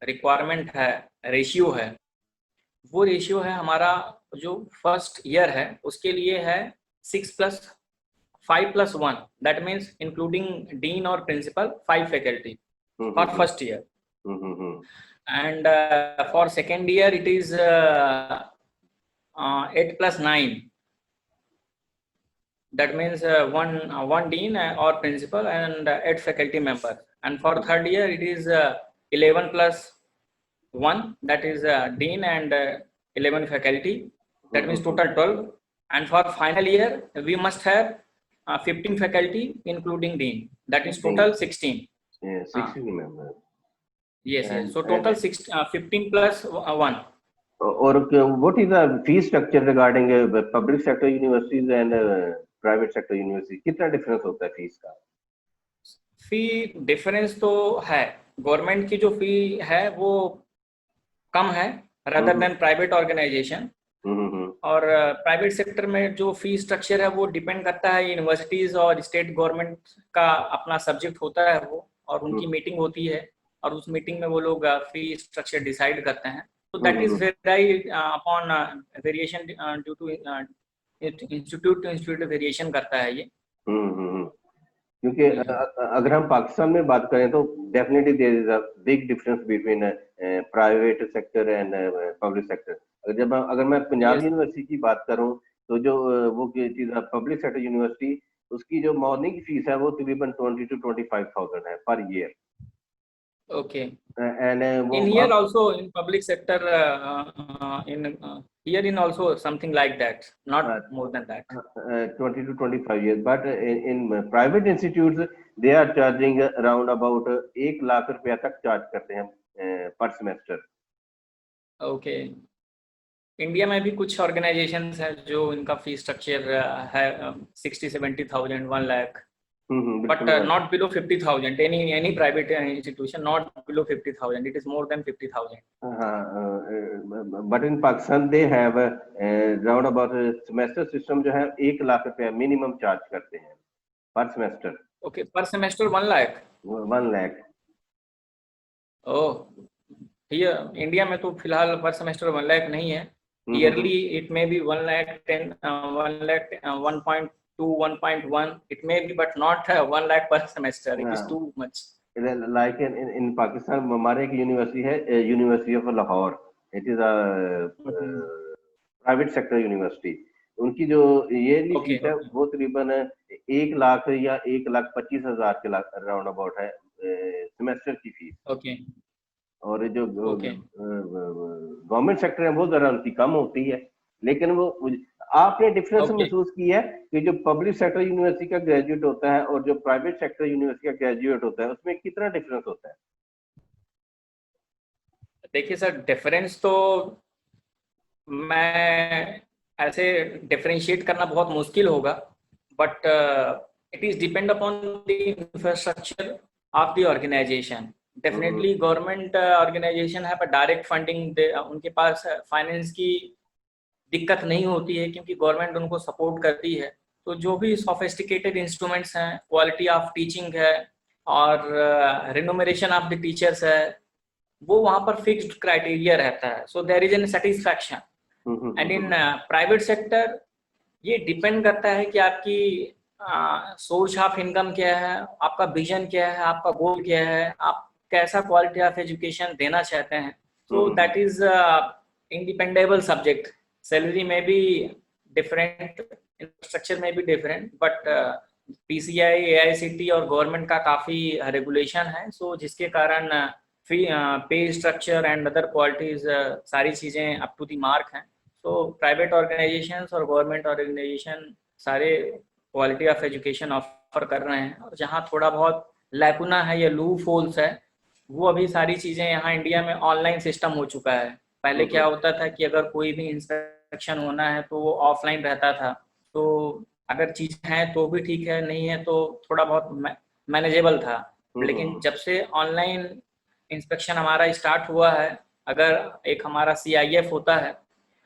Requirement है, ratio है, वो रेशियो है हमारा जो फर्स्ट ईयर है उसके लिए है 6+5+1, दैट मीन्स इंक्लूडिंग डीन और principal 5 faculty for first year, and for second year it is 8+9, that means one dean or principal and 8 faculty members, and for third year it is 11+1, that is dean and 11 faculty, that means total 12, and for final year we must have 15 faculty including dean, that is total 16. Yeah, 16 members. Yes, yes. So total 15+1. Or what is the fee structure regarding public sector universities and private sector universities? कितना difference होता है fees का? फी difference तो है, government की जो फी है वो कम है rather than प्राइवेट ऑर्गेनाइजेशन, और प्राइवेट सेक्टर में जो फी स्ट्रक्चर है वो डिपेंड करता है यूनिवर्सिटीज और स्टेट गवर्नमेंट का अपना सब्जेक्ट होता है वो, और उनकी मीटिंग होती है और उस मीटिंग में वो लोग फी स्ट्रक्चर डिसाइड करते हैं, तो that is very upon variation due to institute to institute variation करता है ये। क्योंकि अगर हम पाकिस्तान में बात करें तो definitely there is a big difference between private sector and public sector. अगर मैं पंजाब यूनिवर्सिटी की बात करूं तो जो वो चीज पब्लिक सेक्टर यूनिवर्सिटी, उसकी जो मॉर्निंग फीस है वो तकरीबन 20 to 25,000 है per year. Okay. And in here also in public sector here in also something like that, not more than that. 20 to 25 years, but in private institutes they are charging around about 1 lakh रुपया तक charge करते हैं पर semester. Okay. India में भी कुछ organisations हैं जो इनका फी स्ट्रक्चर है 60-70,000, 1 lakh, but not below 50,000. Any private institution not below 50,000. It is more than 50,000. But in Pakistan they have round about semester system जो है 1 लाख रुपया मिनिमम चार्ज करते हैं पर semester. Okay, per semester 1 lakh. 1 lakh. Oh, here India में तो फिलहाल पर सेमेस्टर 1 lakh नहीं है। Yearly it may be 1,10,000, 1.2, 1.1, it may be, but not 1 lakh per semester. It is too much. Like in Pakistan हमारे एक यूनिवर्सिटी है, university of Lahore, it is a private sector university. उनकी जो ईयरली फीस है वो तकरीबन 1 लाख या 1,25,000 के राउंड अबाउट है सेमेस्टर की फीस। ओके। और जो गवर्नमेंट सेक्टर है वो जरा उनकी कम होती है, लेकिन वो आपने डिफरेंस महसूस किया है कि जो पब्लिक सेक्टर यूनिवर्सिटी का ग्रेजुएट होता है और जो प्राइवेट सेक्टर यूनिवर्सिटी का ग्रेजुएट होता है उसमें कितना डिफरेंस होता है? देखिए सर, डिफरेंस तो मैं ऐसे डिफरेंशिएट करना बहुत मुश्किल होगा, but it is depend upon the infrastructure of the organisation. Definitely government organisation है पर डायरेक्ट फंडिंग उनके पास फाइनेंस की दिक्कत नहीं होती है क्योंकि गवर्नमेंट उनको सपोर्ट करती है। तो जो भी सोफिस्टिकेटेड इंस्ट्रूमेंट्स हैं, क्वालिटी ऑफ टीचिंग है और रिन्यूमरेशन ऑफ द टीचर्स है, वो वहाँ पर फिक्स्ड क्राइटेरिया रहता है, so there is an satisfaction. And in private sector ये डिपेंड करता है कि आपकी सोर्स ऑफ इनकम क्या है, आपका विजन क्या है, आपका गोल क्या है, आप कैसा क्वालिटी ऑफ एजुकेशन देना चाहते हैं। So that is independable subject. Salary में भी डिफरेंट, इंफ्रास्ट्रक्चर में भी डिफरेंट, बट पीसीआई, एआईसीटी और गवर्नमेंट का काफ़ी रेगुलेशन है, सो जिसके कारण पे स्ट्रक्चर एंड अदर क्वालिटीज सारी चीज़ें अप टू द मार्क हैं। सो प्राइवेट ऑर्गेनाइजेशंस और गवर्नमेंट ऑर्गेनाइजेशन सारे क्वालिटी ऑफ एजुकेशन ऑफर कर रहे हैं, और जहाँ थोड़ा बहुत लैकुना है या लूप होल्स है वो अभी सारी चीज़ें यहाँ इंडिया में ऑनलाइन सिस्टम हो चुका है। पहले क्या होता था कि अगर कोई भी इंस्पेक्शन होना है तो वो ऑफलाइन रहता था, तो अगर चीज़ है तो भी ठीक है, नहीं है तो थोड़ा बहुत मैनेजेबल था। लेकिन जब से ऑनलाइन इंस्पेक्शन हमारा स्टार्ट हुआ है, अगर एक हमारा CIF होता है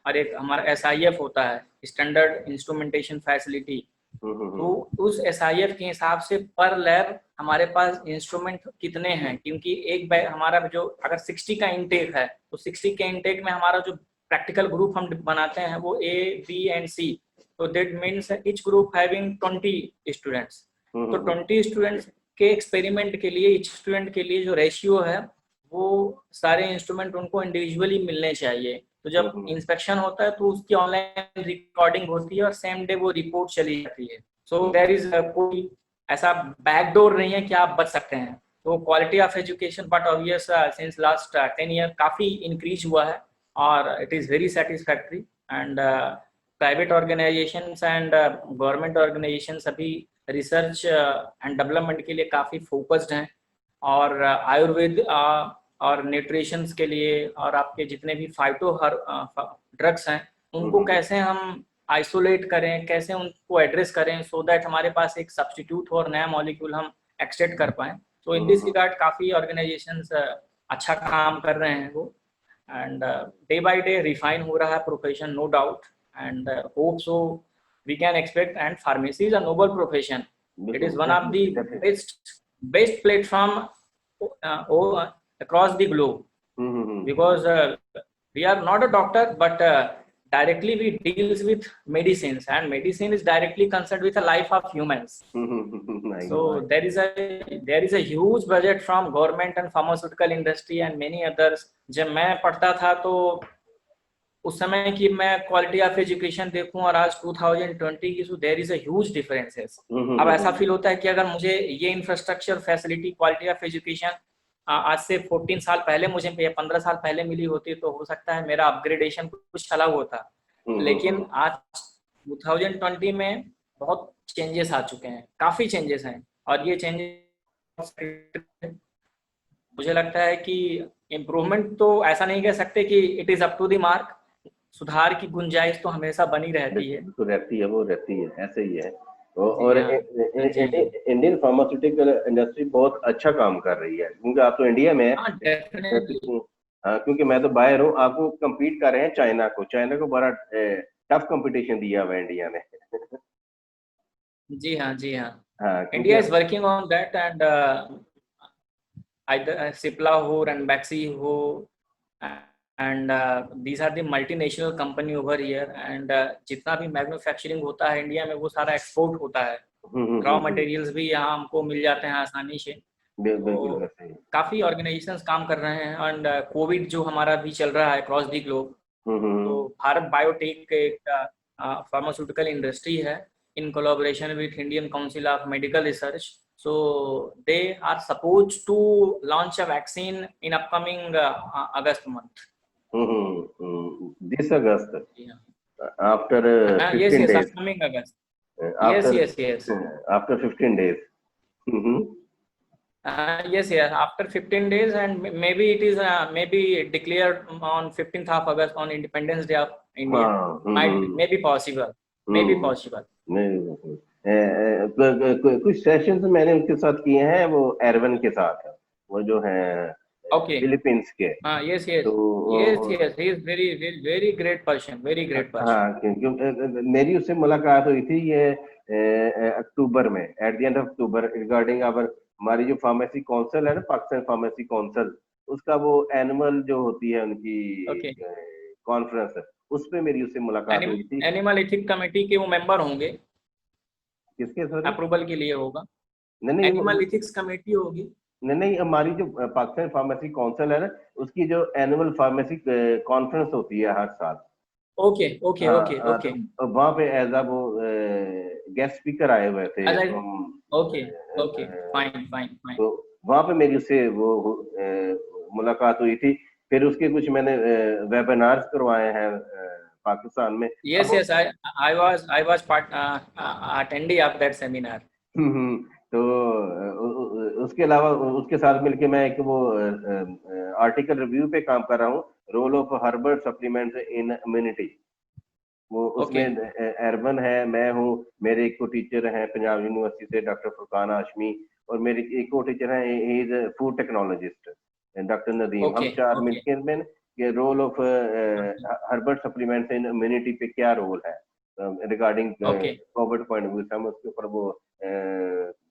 और एक हमारा SIF होता है, स्टैंडर्ड इंस्ट्रूमेंटेशन फैसिलिटी, तो उस SIF के हिसाब से पर लैब हमारे पास इंस्ट्रूमेंट कितने हैं, क्योंकि एक बैग हमारा जो अगर 60 का इनटेक है तो 60 के इनटेक में हमारा जो प्रैक्टिकल ग्रुप हम बनाते हैं वो A, B एंड C, तो that means each group having 20 students. तो 20 स्टूडेंट्स के एक्सपेरिमेंट के लिए ईच स्टूडेंट के लिए जो रेशियो है वो सारे इंस्ट्रूमेंट उनको इंडिविजुअली मिलने चाहिए। तो जब इंस्पेक्शन होता है तो उसकी ऑनलाइन रिकॉर्डिंग होती है और सेम डे वो रिपोर्ट चली जाती है। सो देयर इज कोई ऐसा बैकडोर नहीं है कि आप बच सकते हैं। तो quality of education but obvious since last 10 year काफ़ी इंक्रीज हुआ है और it is very satisfactory. And private organisations and government organisations अभी रिसर्च एंड डेवलपमेंट के लिए काफ़ी फोकस्ड हैं, और आयुर्वेद और न्यूट्रिशंस के लिए और आपके जितने भी फाइटो हर ड्रग्स हैं उनको कैसे हम आइसोलेट करें, कैसे उनको एड्रेस करें, सो दैट हमारे पास एक सब्स्टिट्यूट और नया मॉलिक्यूल हम एक्सट्रैक्ट कर पाएँ। तो इन दिस रिगार्ड काफ़ी ऑर्गेनाइजेशंस अच्छा काम कर रहे हैं वो, and day by day refine हो रहा है profession, no doubt, and hope so we can expect. And pharmacy is a noble profession, it is one of the best platform across the globe, because we are not a doctor, but directly we deals with medicines, and medicine is directly concerned with the life of humans. So there is a huge budget from government and pharmaceutical industry and many others. जब मैं पढ़ता था तो उस समय की मैं quality of education देखूं और आज 2020 की, so there is a huge differences. अब ऐसा फील होता है कि अगर मुझे ये infrastructure facility quality of education आज से 14 साल पहले मुझे या 15 साल पहले मिली होती तो हो सकता है मेरा अपग्रेडेशन कुछ अलग होता, लेकिन आज 2020 में बहुत चेंजेस आ चुके हैं, काफ़ी चेंजेस हैं, और ये चेंजेस मुझे लगता है कि इम्प्रूवमेंट तो ऐसा नहीं कह सकते कि it is up to the mark, सुधार की गुंजाइश तो हमेशा बनी रहती है। तो रहती है, वो रहती है, ऐसे ही है। और इंडियन फार्मास्यूटिकल इंडस्ट्री बहुत अच्छा काम कर रही है, क्योंकि आप तो इंडिया में है। हाँ, क्योंकि मैं तो बाहर हूँ, आपको कम्पीट कर रहे हैं चाइना को बड़ा टफ कंपटीशन दिया हुआ है इंडिया ने। जी हाँ, जी हाँ, हाँ, India is working on that, and either Cipla हो, Ranbaxy हो, and these are the multinational company over here, and जितना भी मैन्युफैक्चरिंग होता है इंडिया में वो सारा एक्सपोर्ट होता है, रॉ मटेरियल्स भी यहाँ हमको मिल जाते हैं आसानी से। तो काफ़ी ऑर्गेनाइजेशंस काम कर रहे हैं, एंड कोविड जो हमारा भी चल रहा है अक्रॉस दी ग्लोब, तो भारत बायोटेक एक फार्मास्यूटिकल इंडस्ट्री है in collaboration with Indian Council of Medical Research. So they are supposed to launch a vaccine in upcoming August month. This August. Yeah. After 15 yes, days. upcoming August. After, yes. After 15 days. Yes, after 15 days, and maybe it is maybe declared on 15th of August on Independence Day of India. Maybe possible. Maybe possible. कुछ sessions मैंने उनके साथ किए हैं, वो Irwin के साथ है, वो जो है फिलीपींस के। yes, he is very great person, very great person। हाँ, क्योंकि मेरी उससे मुलाकात हुई थी ये अक्टूबर में, at the end of October, regarding हमारी जो फार्मेसी काउंसिल है ना, पाकिस्तान फार्मेसी काउंसिल, उसका वो एनुअल जो होती है उनकी कॉन्फ्रेंस, उस पे मेरी उससे मुलाकात हुई थी। एनिमल एथिक कमेटी के वो मेंबर होंगे, किसके सर अप्रूवल के लिए होगा? नहीं, एनिमल एथिक्स कमेटी होगी। नहीं, हमारी जो पाकिस्तान फार्मेसी काउंसिल है ना, उसकी जो एनुअल फार्मेसी कॉन्फ्रेंस होती है हर साल। ओके। वहाँ पे एज आ वो गेस्ट स्पीकर आए हुए थे। Okay, fine. तो वहाँ पे मेरी उससे वो मुलाकात हुई थी। फिर उसके कुछ मैंने वेबिनार्स करवाए हैं पाकिस्तान में। yes, I was part attendee of that seminar। तो उसके अलावा उसके साथ मिलके मैं एक वो आर्टिकल रिव्यू पे काम कर रहा हूँ, role of herbal supplements in immunity. वो उसमें एरबन है, मैं हूँ, मेरे एक को टीचर हैं पंजाब यूनिवर्सिटी से डॉक्टर फुरकान हाशमी, और मेरे एक को टीचर हैं, he is food technologist doctor Nadeem. हम चार मिलकर में role of herbal supplements in immunity पे क्या रोल है, regarding okay covid point of view से हम उसके ऊपर वो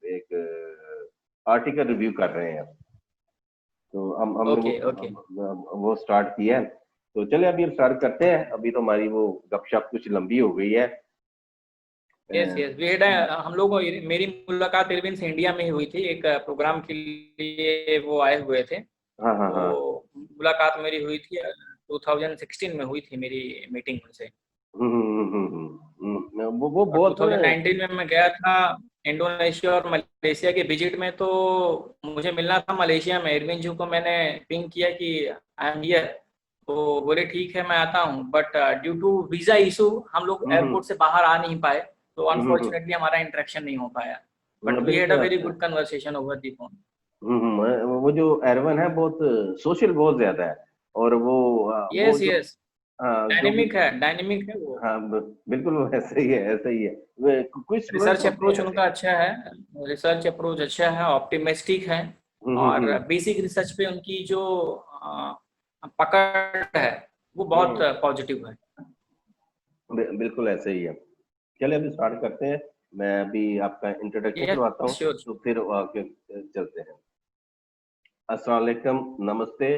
एक आर्टिकल रिव्यू कर रहे हैं। तो हमने ओके ओके वो स्टार्ट किया है। तो चले अभी हम स्टार्ट करते हैं। अभी तो हमारी वो गपशप कुछ लंबी हो गई है। यस यस वी हैड हम लोग मेरी मुलाकात इरविन से इंडिया में ही हुई थी, एक प्रोग्राम के लिए वो आए हुए थे। हाँ हाँ तो हाँ। मुलाकात मेरी हुई थी 2016 में हुई थी मेरी मीटिंग उनसे। वो और बहुत 2019 में मैं गया था इंडोनेशिया और मलेशिया के विजिट में। तो मुझे मिलना था मलेशिया में। इरविन जी को मैंने पिंग किया कि आई एम हियर, तो बोले ठीक है मैं आता हूँ, but due to visa issue हम लोग एयरपोर्ट से बाहर आ नहीं पाए। तो अनफॉर्चुनेटली हमारा इंटरेक्शन नहीं हो पाया, but we had a very बिल्कुल। Good conversation over the phone. वो जो एरवन है बहुत सोशल बहुत ज्यादा है। और वो यस जो यस जो भी डायनेमिक है वो। हाँ बिल्कुल वो ऐसे ही है, ऐसे ही है। कुछ स्टूडेंट्स रिसर्च होते हैं अप्रोच ऐसे। उनका अच्छा है, रिसर्च अप्रोच अच्छा है, ऑप्टिमिस्टिक है। और हम्म। बेसिक रिसर्च पे उनकी जो पकड़ है वो बहुत हम्म, पॉजिटिव है। बिल्कुल ऐसे ही है। चलिए अभी स्टार्ट करते हैं। मैं अभी आपका इंट्रोडक्शन यस करवाता हूँ, श्योर। तो फिर आगे चलते हैं। अस्सलाम वालेकुम, नमस्ते।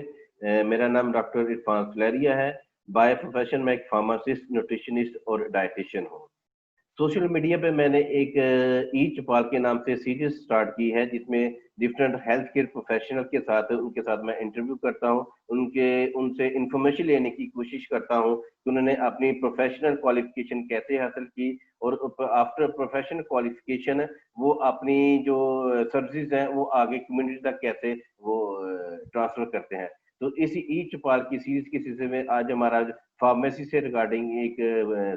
मेरा नाम डॉक्टर इरफान सुलेरिया है। बाय प्रोफेशन मैं एक फार्मासिस्ट, न्यूट्रिशनिस्ट और डाइटिशियन हूँ। सोशल मीडिया पे मैंने एक ई चौपाल के नाम से सीरीज स्टार्ट की है, जिसमें डिफरेंट हेल्थ केयर प्रोफेशनल के साथ उनके साथ मैं इंटरव्यू करता हूँ। उनसे इंफॉर्मेशन लेने की कोशिश करता हूँ कि उन्होंने अपनी प्रोफेशनल क्वालिफिकेशन कैसे हासिल की, और आफ्टर प्रोफेशनल क्वालिफिकेशन वो अपनी जो सर्विसेज हैं वो आगे कम्युनिटी तक कैसे वो ट्रांसफर करते हैं। तो इसी ई चौपाल की सीरीज के सिलसिले में आज हमारा फार्मेसी से रिगार्डिंग एक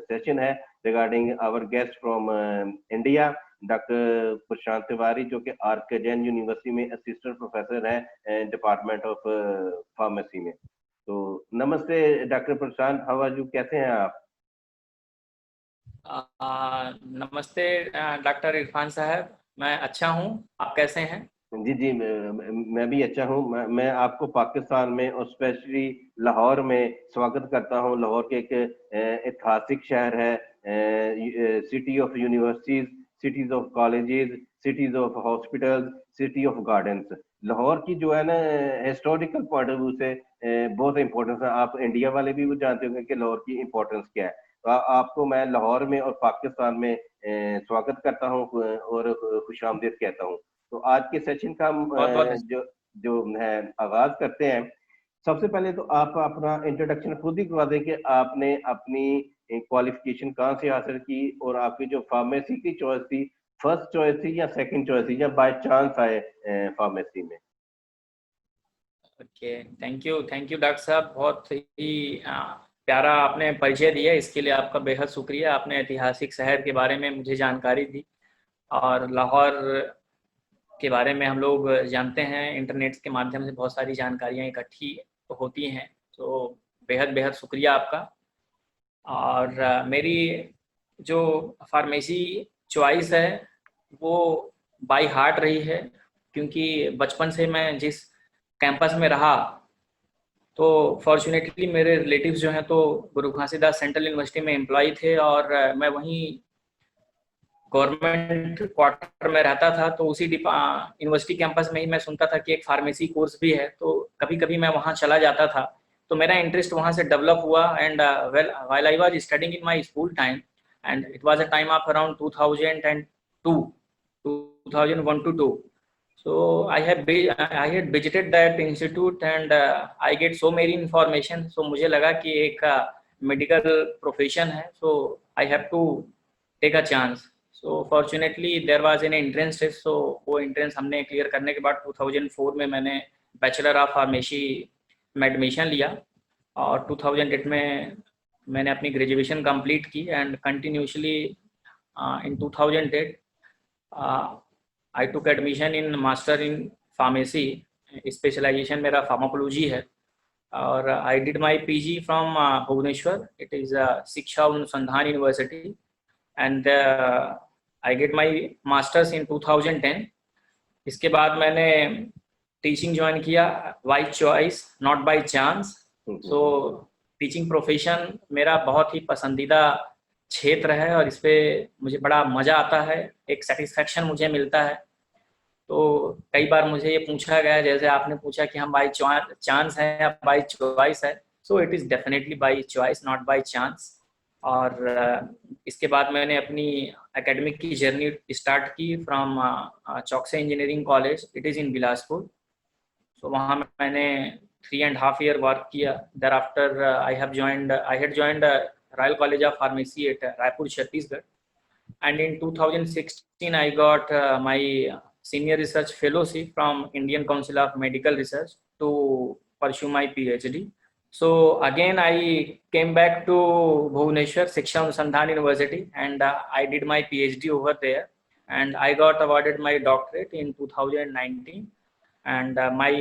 सेशन है, regarding our guest from India, doctor Prashant Tiwari, जो कि आर के जैन यूनिवर्सिटी में असिस्टेंट प्रोफेसर है डिपार्टमेंट ऑफ फार्मेसी में। तो नमस्ते doctor Prashant, how are you, कैसे हैं आप? नमस्ते डॉक्टर इरफान साहब, मैं अच्छा हूँ, आप कैसे हैं? जी जी, मैं भी अच्छा हूँ। मैं आपको पाकिस्तान में और स्पेशली लाहौर में स्वागत करता हूँ। लाहौर के एक ऐतिहासिक शहर है, city of universities, cities of colleges, cities of hospitals, city of gardens. Lahore की जो है ना हिस्टोरिकल पॉइंट ऑफ व्यू से बहुत इंपॉर्टेंस है। आप इंडिया वाले भी वो जानते होंगे कि लाहौर की इंपॉर्टेंस क्या है। तो आपको मैं लाहौर में और पाकिस्तान में स्वागत करता हूँ और खुशामदीद कहता हूँ। तो आज के सेशन का हम बहुत बहुत जो जो है आगाज करते हैं। सबसे पहले तो आप अपना इंट्रोडक्शन खुद ही करवा दें कि आपने अपनी क्वालिफिकेशन कहाँ से हासिल की, और आपकी जो फार्मेसी की चॉइस थी, फर्स्ट चॉइस थी या सेकंड चॉइस थी, या बाय चांस आए फार्मेसी में। ओके। थैंक यू डॉक्टर साहब, बहुत ही प्यारा आपने परिचय दिया, इसके लिए आपका बेहद शुक्रिया। आपने ऐतिहासिक शहर के बारे में मुझे जानकारी दी, और लाहौर के बारे में हम लोग जानते हैं इंटरनेट के माध्यम से बहुत सारी जानकारियाँ इकट्ठी होती हैं। तो बेहद बेहद शुक्रिया आपका। और मेरी जो फार्मेसी चॉइस है वो बाय हार्ट रही है, क्योंकि बचपन से मैं जिस कैंपस में रहा, तो फॉर्चुनेटली मेरे रिलेटिव्स जो हैं तो गुरु घासीदास सेंट्रल यूनिवर्सिटी में एम्प्लॉय थे, और मैं वहीं गवर्नमेंट क्वार्टर में रहता था। तो उसी यूनिवर्सिटी कैंपस में ही मैं सुनता था कि एक फार्मेसी कोर्स भी है, तो कभी कभी मैं वहाँ चला जाता था। तो मेरा इंटरेस्ट वहाँ से डेवलप हुआ। And well while I was studying in my school time, and it was a time of around 2002 2001 to 2. So I had visited that institute, and I get so many information. So मुझे लगा कि एक medical profession है, so I have to take a chance. So fortunately there was an entrance test. So वो entrance हमने clear करने के बाद 2004 में मैंने बैचलर ऑफ फार्मेसी में एडमिशन लिया, और 2008 में मैंने अपनी ग्रेजुएशन कंप्लीट की। And continuously in 2008 I took admission in master in pharmacy. Specialization मेरा फार्माकोलॉजी है, और I did my PG from Bhubaneswar, it is Shiksha Anusandhan university. And I get my masters in 2010। इसके बाद मैंने टीचिंग ज्वाइन किया, by choice not by chance. So teaching profession मेरा बहुत ही पसंदीदा क्षेत्र है और इस पे मुझे बड़ा मज़ा आता है, एक सेटिस्फेक्शन मुझे मिलता है। तो कई बार मुझे ये पूछा गया है, जैसे आपने पूछा कि हम बाई चांस है या बाई चॉइस है, so it is definitely by choice, not by chance. और इसके बाद मैंने अपनी एकेडमिक की जर्नी स्टार्ट की from Chouksey engineering college, it is in Bilaspur. So वहाँ मैंने 3.5 year वर्क किया। Thereafter I had joined royal college of pharmacy at Raipur Chhattisgarh, and in 2016 I got my senior research fellowship from Indian Council of Medical Research to pursue my PhD. So again I came back to Bhubaneswar Shiksha Anusandhan University, and I did my PhD over there, and I got awarded my doctorate in 2019. And my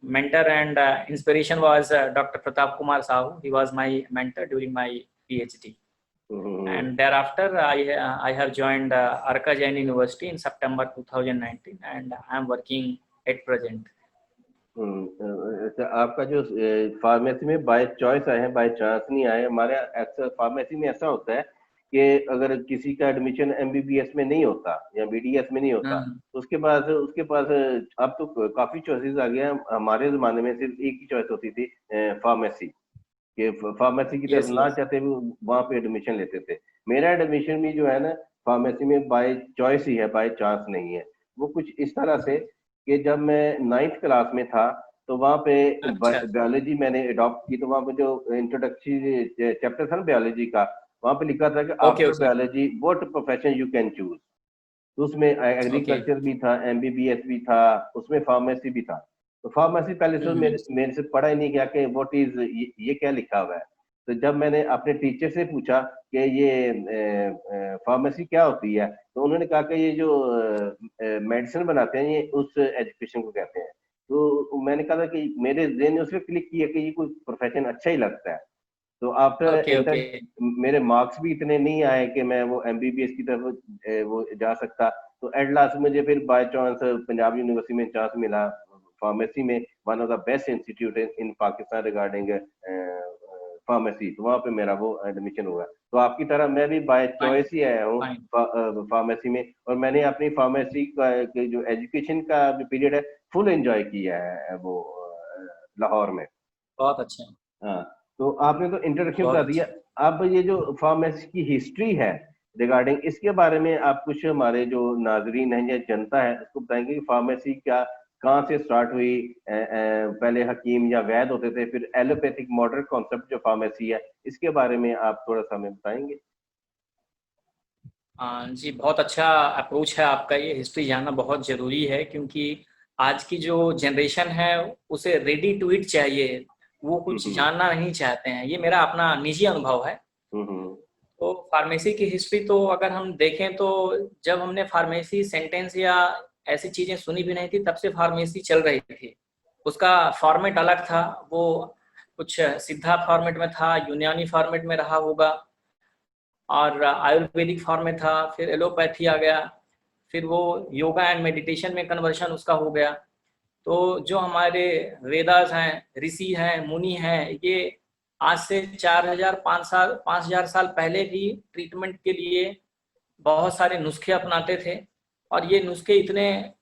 mentor and inspiration was Dr. Pratap Kumar Sahu. He was my mentor during my PhD. And thereafter I have joined Arka Jain University in September 2019, and I am working at present. अच्छा, आपका जो pharmacy में by choice आए हैं, by chance नहीं आए। हमारे अक्सर फार्मेसी में ऐसा होता है कि अगर किसी का एडमिशन एमबीबीएस में नहीं होता या बीडीएस में नहीं होता, तो उसके पास अब तो काफी चॉइसेस आ गए हैं। हमारे जमाने में सिर्फ एक ही चॉइस होती थी, फार्मेसी के। फार्मेसी की तरफ Yes, ना yes. चाहते हुए वहां पे एडमिशन लेते थे। मेरा एडमिशन भी जो है ना, फार्मेसी में बाय चॉइस ही है, बाय चांस नहीं है। वो कुछ इस तरह से कि जब मैं 9th क्लास में था, तो वहाँ पे अच्छा, बायोलॉजी मैंने अडॉप्ट की। तो वहाँ पे जो इंट्रोडक्टरी चैप्टर था ना बायोलॉजी का, वहाँ पे लिखा था कि okay, after okay, biology what profession you can choose. तो उसमें okay. एग्रीकल्चर भी था, एमबीबीएस भी था, उसमें फार्मेसी भी था। तो फार्मेसी पहले से मेरे मेरे से पढ़ा ही नहीं गया कि व्हाट इज ये क्या लिखा हुआ है। तो जब मैंने अपने टीचर से पूछा कि ये फार्मेसी क्या होती है, तो उन्होंने कहा कि ये जो मेडिसिन बनाते हैं, ये उस एजुकेशन को कहते हैं। तो मैंने कहा था कि मेरे ज़हन ने उस पे क्लिक किया कि ये कोई प्रोफेशन अच्छा ही लगता है। तो आफ्टर Okay, इंटर okay. मेरे मार्क्स भी इतने नहीं आए कि मैं वो एमबीबीएस की तरफ वो जा सकता। तो एट लास्ट मुझे फिर बाय चांस पंजाब यूनिवर्सिटी में चांस मिला फार्मेसी में, one of the best institute in Pakistan regarding pharmacy. तो वहाँ पे मेरा वो एडमिशन हुआ। तो आपकी तरह मैं भी बाय Fine, चॉइस ही आया हूँ fine. फार्मेसी में, और मैंने अपनी फार्मेसी का के जो एजुकेशन का जो पीरियड है, फुल एंजॉय किया है वो लाहौर में। बहुत अच्छा, हाँ, तो आपने तो इंट्रोडक्शन बहुत बता दिया। अच्छा। अब ये जो फार्मेसी की हिस्ट्री है रिगार्डिंग, इसके बारे में आप कुछ हमारे जो नाजरीन हैं या जनता है उसको बताएंगे कि फार्मेसी क्या, कहाँ से स्टार्ट हुई। पहले हकीम या वैद होते थे, फिर एलोपैथिक मॉडर्न कॉन्सेप्ट जो फार्मेसी है, इसके बारे में आप थोड़ा सा हमें बताएंगे। जी, बहुत अच्छा अप्रोच है आपका। ये हिस्ट्री जानना बहुत ज़रूरी है, क्योंकि आज की जो जनरेशन है उसे रेडी टू ईट चाहिए, वो कुछ हम्म जानना नहीं चाहते हैं। ये मेरा अपना निजी अनुभव है। हम्म तो फार्मेसी की हिस्ट्री तो अगर हम देखें तो जब हमने फार्मेसी सेंटेंस या ऐसी चीज़ें सुनी भी नहीं थी, तब से फार्मेसी चल रही थी। उसका फॉर्मेट अलग था, वो कुछ सिद्धा फॉर्मेट में था, यूनानी फॉर्मेट में रहा होगा, और आयुर्वेदिक फॉर्म में था, फिर एलोपैथी आ गया, फिर वो योगा एंड मेडिटेशन में कन्वर्शन उसका हो गया। तो जो हमारे वेदास हैं, ऋषि हैं, मुनि हैं, ये आज से 4000 5,000 साल पहले भी ट्रीटमेंट के लिए बहुत सारे नुस्खे अपनाते थे, और ये नुस्खे इतने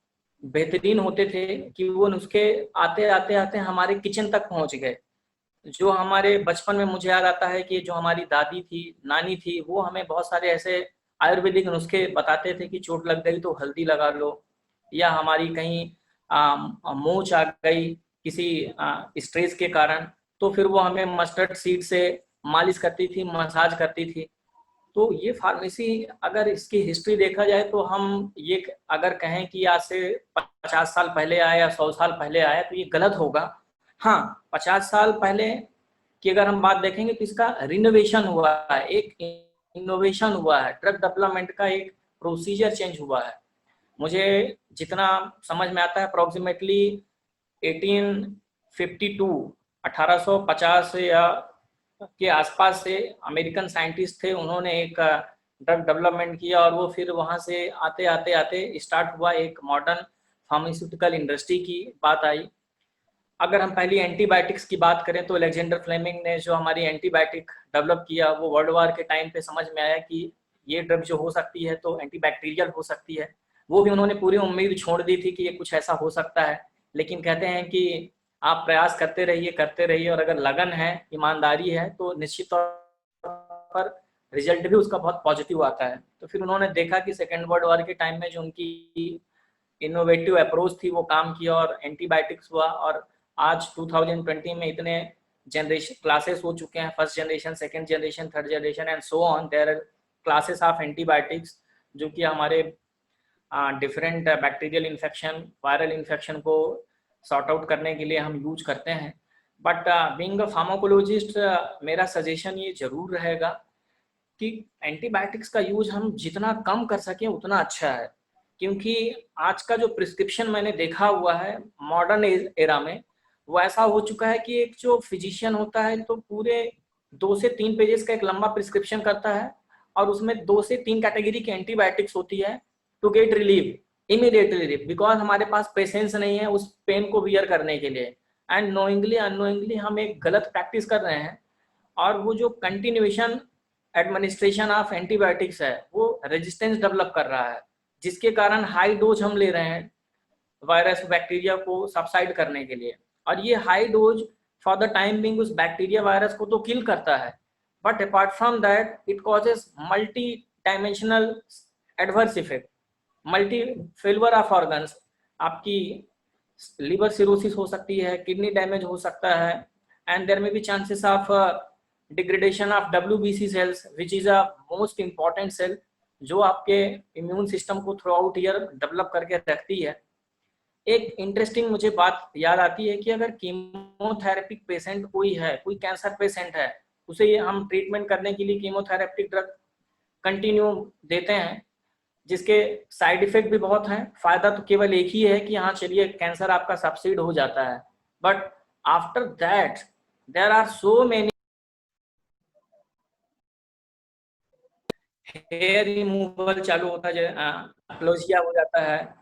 बेहतरीन होते थे कि वो नुस्खे आते आते आते हमारे किचन तक पहुंच गए। जो हमारे बचपन में मुझे याद आता है कि जो हमारी दादी थी, नानी थी, वो हमें बहुत सारे ऐसे आयुर्वेदिक नुस्खे बताते थे कि चोट लग गई तो हल्दी लगा लो, या हमारी कहीं मोच आ गई किसी स्ट्रेस के कारण, तो फिर वो हमें मस्टर्ड सीड से मालिश करती थी, मसाज करती थी। तो ये फार्मेसी, अगर इसकी हिस्ट्री देखा जाए तो हम ये अगर कहें कि आज से 50 साल पहले आया या 100 साल पहले आया, तो ये गलत होगा। हाँ, 50 साल पहले की अगर हम बात देखेंगे तो इसका रिनोवेशन हुआ है, एक इनोवेशन हुआ है, ड्रग डेवलपमेंट का एक प्रोसीजर चेंज हुआ है। मुझे जितना समझ में आता है, अप्रोक्सीमेटली 1852 1850 या के आसपास से अमेरिकन साइंटिस्ट थे, उन्होंने एक ड्रग डेवलपमेंट किया, और वो फिर वहाँ से आते आते आते स्टार्ट हुआ एक मॉडर्न फार्मास्यूटिकल इंडस्ट्री की बात आई। अगर हम पहली एंटीबायोटिक्स की बात करें तो अलेक्जेंडर फ्लेमिंग ने जो हमारी एंटीबायोटिक डेवलप किया, वो वर्ल्ड वार के टाइम पे समझ में आया कि ये ड्रग जो हो सकती है तो एंटीबैक्टीरियल हो सकती है। वो भी उन्होंने पूरी उम्मीद छोड़ दी थी कि ये कुछ ऐसा हो सकता है, लेकिन कहते हैं कि आप प्रयास करते रहिए और अगर लगन है, ईमानदारी है, तो निश्चित तौर पर रिजल्ट भी उसका बहुत पॉजिटिव आता है। तो फिर उन्होंने देखा कि सेकेंड वर्ल्ड वॉर के टाइम में जो उनकी इनोवेटिव अप्रोच थी वो काम किया और एंटीबायोटिक्स हुआ। और आज 2020 में इतने जनरेशन क्लासेस हो चुके हैं, first generation, second generation, third generation and so on, there are classes of antibiotics जो कि हमारे different bacterial infection, viral infection को सॉर्ट आउट करने के लिए हम यूज करते हैं। बट बीइंग अ फार्माकोलॉजिस्ट, मेरा सजेशन ये जरूर रहेगा कि एंटीबायोटिक्स का यूज हम जितना कम कर सकें उतना अच्छा है, क्योंकि आज का जो प्रिस्क्रिप्शन मैंने देखा हुआ है मॉडर्न एरा में, वो ऐसा हो चुका है कि एक जो फिजिशियन होता है तो पूरे 2 से 3 पेजेस का एक लंबा प्रिस्क्रिप्शन करता है और उसमें 2 से 3 कैटेगरी की एंटीबायोटिक्स होती है to get relieve, immediate relief, because हमारे पास पेशेंस नहीं है उस पेन को बियर करने के लिए। एंड नोइंगली अननोइंगली हम एक गलत प्रैक्टिस कर रहे हैं, और वो जो कंटिन्यूएशन एडमिनिस्ट्रेशन ऑफ एंटीबायोटिक्स है वो रेजिस्टेंस डेवलप कर रहा है, जिसके कारण हाई डोज हम ले रहे हैं वायरस बैक्टीरिया को सबसाइड करने के लिए। और ये high dose for the time being उस बैक्टीरिया वायरस को तो किल करता है, but apart from that it causes multi dimensional adverse effect, multi failure of organs. आपकी लिवर सिरोसिस हो सकती है, किडनी डैमेज हो सकता है, and there may be chances of degradation of WBC cells which is a most important cell जो आपके immune system को थ्रू आउट ईयर डेवलप करके रखती है। एक इंटरेस्टिंग मुझे बात याद आती है कि अगर कीमोथेरेपिक पेशेंट कोई है, कोई कैंसर पेशेंट है, उसे हम ट्रीटमेंट करने के लिए कीमोथेरेपिक ड्रग कंटिन्यू देते हैं, जिसके साइड इफेक्ट भी बहुत हैं। फायदा तो केवल एक ही है कि हाँ चलिए कैंसर आपका सबसीड हो जाता है, but after that there are so many, hair removal चालू होता है, क्लोजिया हो जाता है,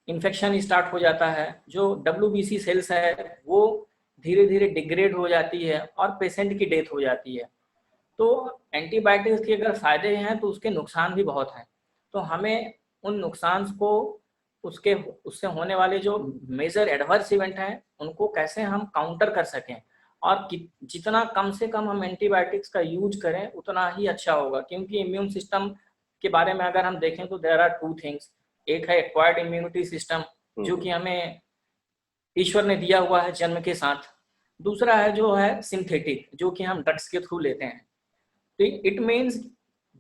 इन्फेक्शन स्टार्ट हो जाता है, जो WBC सेल्स है वो धीरे धीरे डिग्रेड हो जाती है और पेशेंट की डेथ हो जाती है। तो एंटीबायोटिक्स के अगर फायदे हैं तो उसके नुकसान भी बहुत हैं। तो हमें उन नुकसान को, उसके उससे होने वाले जो मेजर एडवर्स इवेंट हैं उनको कैसे हम काउंटर कर सकें, और जितना कम से कम हम एंटीबायोटिक्स का यूज करें उतना ही अच्छा होगा। क्योंकि इम्यून सिस्टम के बारे में अगर हम देखें तो देयर आर 2 थिंग्स। एक है एक्वायर्ड इम्यूनिटी सिस्टम जो कि हमें ईश्वर ने दिया हुआ है जन्म के साथ, दूसरा है जो है सिंथेटिक जो कि हम ड्रग्स के थ्रू लेते हैं। तो इट मीन्स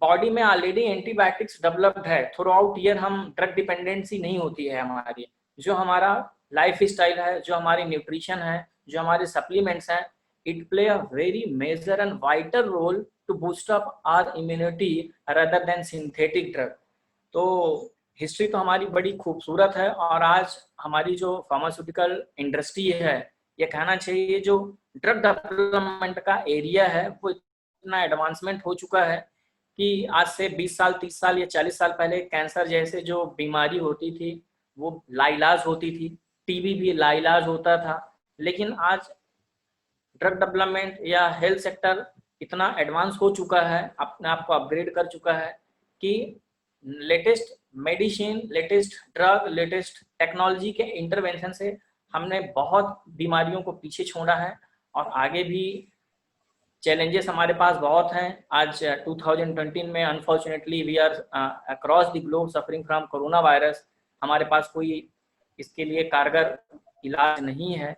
बॉडी में ऑलरेडी एंटीबायोटिक्स डेवलप्ड है, थ्रू आउट ईयर हम ड्रग डिपेंडेंसी नहीं होती है हमारी। जो हमारा लाइफ स्टाइल है, जो हमारी न्यूट्रिशन है, जो हमारे सप्लीमेंट्स हैं, it play a very major and vital role to boost up our immunity rather than synthetic drug. तो हिस्ट्री तो हमारी बड़ी खूबसूरत है, और आज हमारी जो फार्मास्यूटिकल इंडस्ट्री है, ये कहना चाहिए जो ड्रग डेवलपमेंट का एरिया है वो इतना एडवांसमेंट हो चुका है कि आज से 20 साल, 30 साल या 40 साल पहले कैंसर जैसे जो बीमारी होती थी वो लाइलाज होती थी, टीबी भी लाइलाज होता था। लेकिन आज ड्रग डेवलपमेंट या हेल्थ सेक्टर इतना एडवांस हो चुका है, अपने आप को अपग्रेड कर चुका है कि latest medicine, latest drug, latest technology के इंटरवेंशन से हमने बहुत बीमारियों को पीछे छोड़ा है, और आगे भी चैलेंजेस हमारे पास बहुत हैं। आज 2020 में unfortunately we are across the globe suffering from corona virus. हमारे पास कोई इसके लिए कारगर इलाज नहीं है,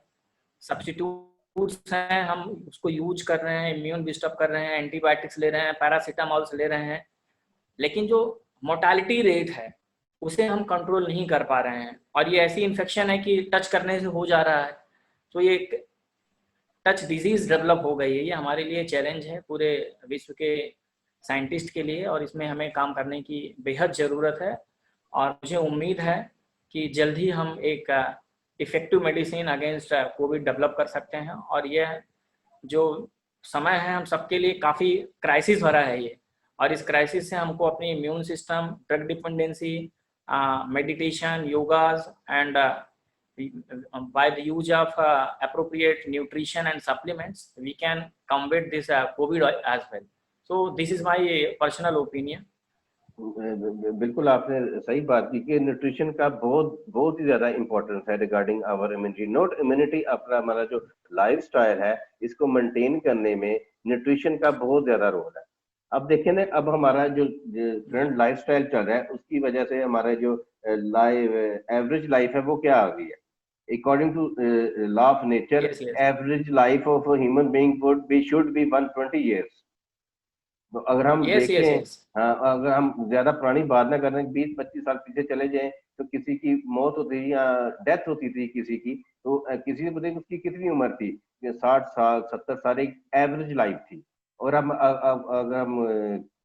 सब्स्टिट्यूट्स हैं, हम उसको यूज कर रहे हैं, इम्यून बिस्टअप कर रहे हैं, एंटीबायोटिक्स ले रहे हैं, पैरासीटामॉल्स ले रहे हैं, लेकिन जो मोर्टालिटी रेट है उसे हम कंट्रोल नहीं कर पा रहे हैं। और ये ऐसी इन्फेक्शन है कि टच करने से हो जा रहा है, तो ये एक टच डिजीज डेवलप हो गई है। ये हमारे लिए चैलेंज है पूरे विश्व के साइंटिस्ट के लिए, और इसमें हमें काम करने की बेहद ज़रूरत है। और मुझे उम्मीद है कि जल्द ही हम एक effective medicine against Covid develop कर सकते हैं। और यह जो समय है हम सबके लिए काफ़ी क्राइसिस भरा है ये, और इस क्राइसिस से हमको अपनी immune system, drug dependency, meditation, yogas and by the use of appropriate nutrition and supplements, we can combat this COVID as well. So this is my personal opinion. बिल्कुल आपने सही बात की कि न्यूट्रिशन का बहुत बहुत ही ज्यादा इंपॉर्टेंस है regarding our immunity, not immunity, अपना हमारा जो लाइफस्टाइल है इसको मेंटेन करने में न्यूट्रिशन का बहुत ज्यादा रोल है। अब देखें ना, अब हमारा जो करंट लाइफस्टाइल चल रहा है उसकी वजह से हमारा जो एवरेज लाइफ है वो क्या आ गई है। According to law of nature, Yes, yes. Average life of human being would be should be 120 years। तो अगर हम Yes, yes, देखें, yes. हाँ, अगर हम ज्यादा पुरानी बात ना करें, 20-25 साल पीछे चले जाएं तो किसी की मौत होती थी या डेथ होती थी किसी की, तो किसी को बताइए उसकी कितनी उम्र थी, 60 साल 70 साल एक एवरेज लाइफ थी। और हम अगर हम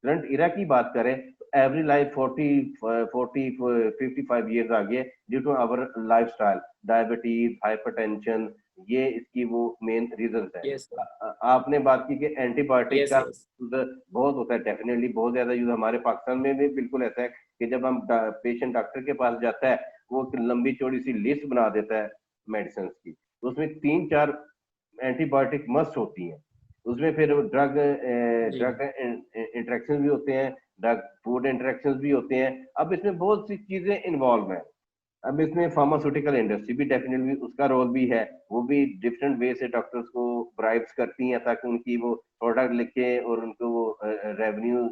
करंट इरा की बात करें तो एवरेज लाइफ 55 ईयर्स आ गई है due to our lifestyle, diabetes, hypertension, ये इसकी वो मेन रीजन है। Yes, आपने बात की कि एंटीबायोटिक yes, का yes. बहुत होता है, डेफिनेटली बहुत ज्यादा यूज हमारे पाकिस्तान में भी बिल्कुल ऐसा है कि जब हम पेशेंट डॉक्टर के पास जाता है वो एक लंबी चौड़ी सी लिस्ट बना देता है मेडिसिन की, तो उसमें 3-4 एंटीबायोटिक मस्ट होती हैं। उसमें फिर ड्रग इंटरेक्शन भी होते हैं, ड्रग फूड इंटरेक्शन भी होते हैं। अब इसमें बहुत सी चीजें इन्वॉल्व हैं। अब इसमें फार्मास्यूटिकल इंडस्ट्री भी डेफिनेटली उसका रोल भी है, वो भी डिफरेंट वे से डॉक्टर्स को ब्राइब्स करती हैं ताकि उनकी वो प्रोडक्ट लिखे और उनको वो रेवेन्यू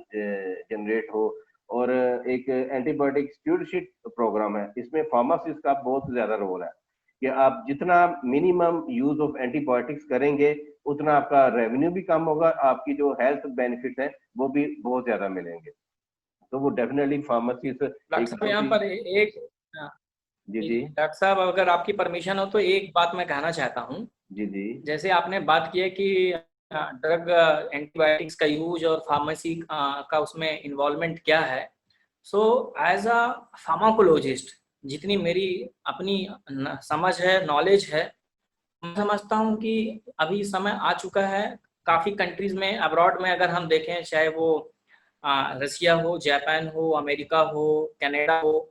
जनरेट हो। और एक एंटीबायोटिक स्टूडियोशिप प्रोग्राम है, इसमें फार्मासिस्ट का बहुत ज्यादा रोल है कि आप जितना मिनिमम यूज ऑफ एंटीबायोटिक्स करेंगे उतना आपका रेवेन्यू भी कम होगा, आपकी जो हेल्थ बेनिफिट है वो भी बहुत ज्यादा मिलेंगे। तो वो डेफिनेटली फार्मासिस्ट डॉक्टर साहब यहाँ पर एक जी जी डॉक्टर साहब, अगर आपकी परमिशन हो तो एक बात मैं कहना चाहता हूँ। जी जी जैसे आपने बात की है कि ड्रग एंटीबायोटिक्स का यूज और फार्मेसी का उसमें इन्वॉल्वमेंट क्या है। सो एज अ फार्माकोलॉजिस्ट, जितनी मेरी अपनी समझ है, नॉलेज है, मैं समझता हूँ कि अभी समय आ चुका है काफ़ी कंट्रीज में, अब्रॉड में अगर हम देखें, चाहे वो रसिया हो, जापान हो, अमेरिका हो, कनाडा हो,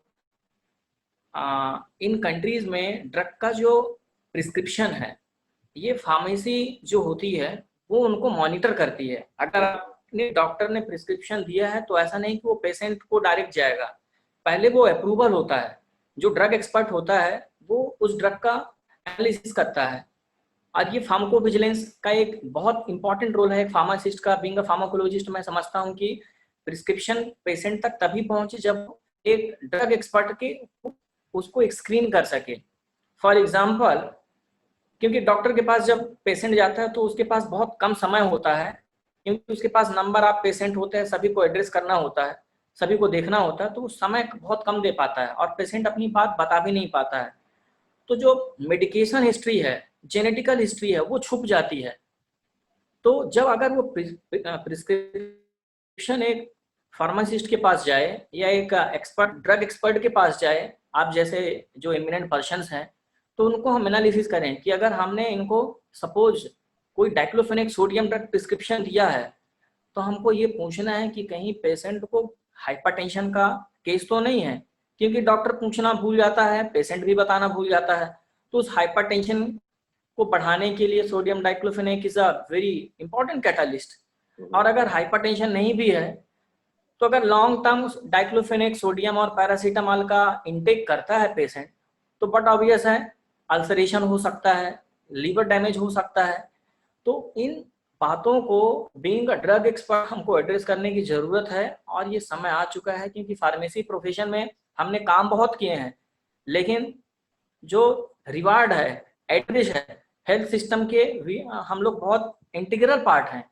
इन कंट्रीज में ड्रग का जो प्रिस्क्रिप्शन है, ये फार्मेसी जो होती है वो उनको मॉनिटर करती है। अगर आपने डॉक्टर ने प्रिस्क्रिप्शन दिया है तो ऐसा नहीं कि वो पेशेंट को डायरेक्ट जाएगा, पहले वो अप्रूवल होता है। जो ड्रग एक्सपर्ट होता है वो उस ड्रग का एनालिसिस करता है। और ये फार्माको विजिलेंस का एक बहुत इंपॉर्टेंट रोल है एक फार्मासिस्ट का। बीइंग अ फार्माकोलॉजिस्ट, मैं समझता हूँ कि प्रिस्क्रिप्शन पेशेंट तक तभी पहुंचे जब एक ड्रग एक्सपर्ट के उसको स्क्रीन कर सके। फॉर एग्जाम्पल, क्योंकि डॉक्टर के पास जब पेशेंट जाता है तो उसके पास बहुत कम समय होता है, क्योंकि उसके पास नंबर ऑफ पेशेंट होते हैं, सभी को एड्रेस करना होता है, सभी को देखना होता है, तो वो समय बहुत कम दे पाता है और पेशेंट अपनी बात बता भी नहीं पाता है। तो जो मेडिकेशन हिस्ट्री है, जेनेटिकल हिस्ट्री है, वो छुप जाती है। तो जब अगर वो प्रिस्क्रिप्शन एक फार्मासिस्ट के पास जाए या एक एक्सपर्ट ड्रग एक्सपर्ट के पास जाए, आप जैसे जो इमिनेंट पर्सन्स हैं, तो उनको हम एनालिसिस करें कि अगर हमने इनको सपोज कोई डाइक्लोफेनेक सोडियम ड्रग प्रिस्क्रिप्शन दिया है, तो हमको ये पूछना है कि कहीं पेशेंट को हाइपरटेंशन का केस तो नहीं है, क्योंकि डॉक्टर पूछना भूल जाता है, पेशेंट भी बताना भूल जाता है। तो उस हाइपरटेंशन को बढ़ाने के लिए sodium diclofenac is a very important catalyst. और अगर हाइपरटेंशन नहीं भी है तो अगर लॉन्ग टर्म डाइक्लोफेनेक सोडियम और पैरासीटामॉल का इंटेक करता है पेशेंट, तो बट ऑब्वियस है अल्सरेशन हो सकता है, लीवर डैमेज हो सकता है। तो इन बातों को बीइंग अ ड्रग एक्सपर्ट हमको एड्रेस करने की जरूरत है। और ये समय आ चुका है, क्योंकि फार्मेसी प्रोफेशन में हमने काम बहुत किए हैं, लेकिन जो रिवार्ड है, एड्रेस है, हेल्थ सिस्टम के भी हम लोग बहुत इंटीग्रल पार्ट हैं।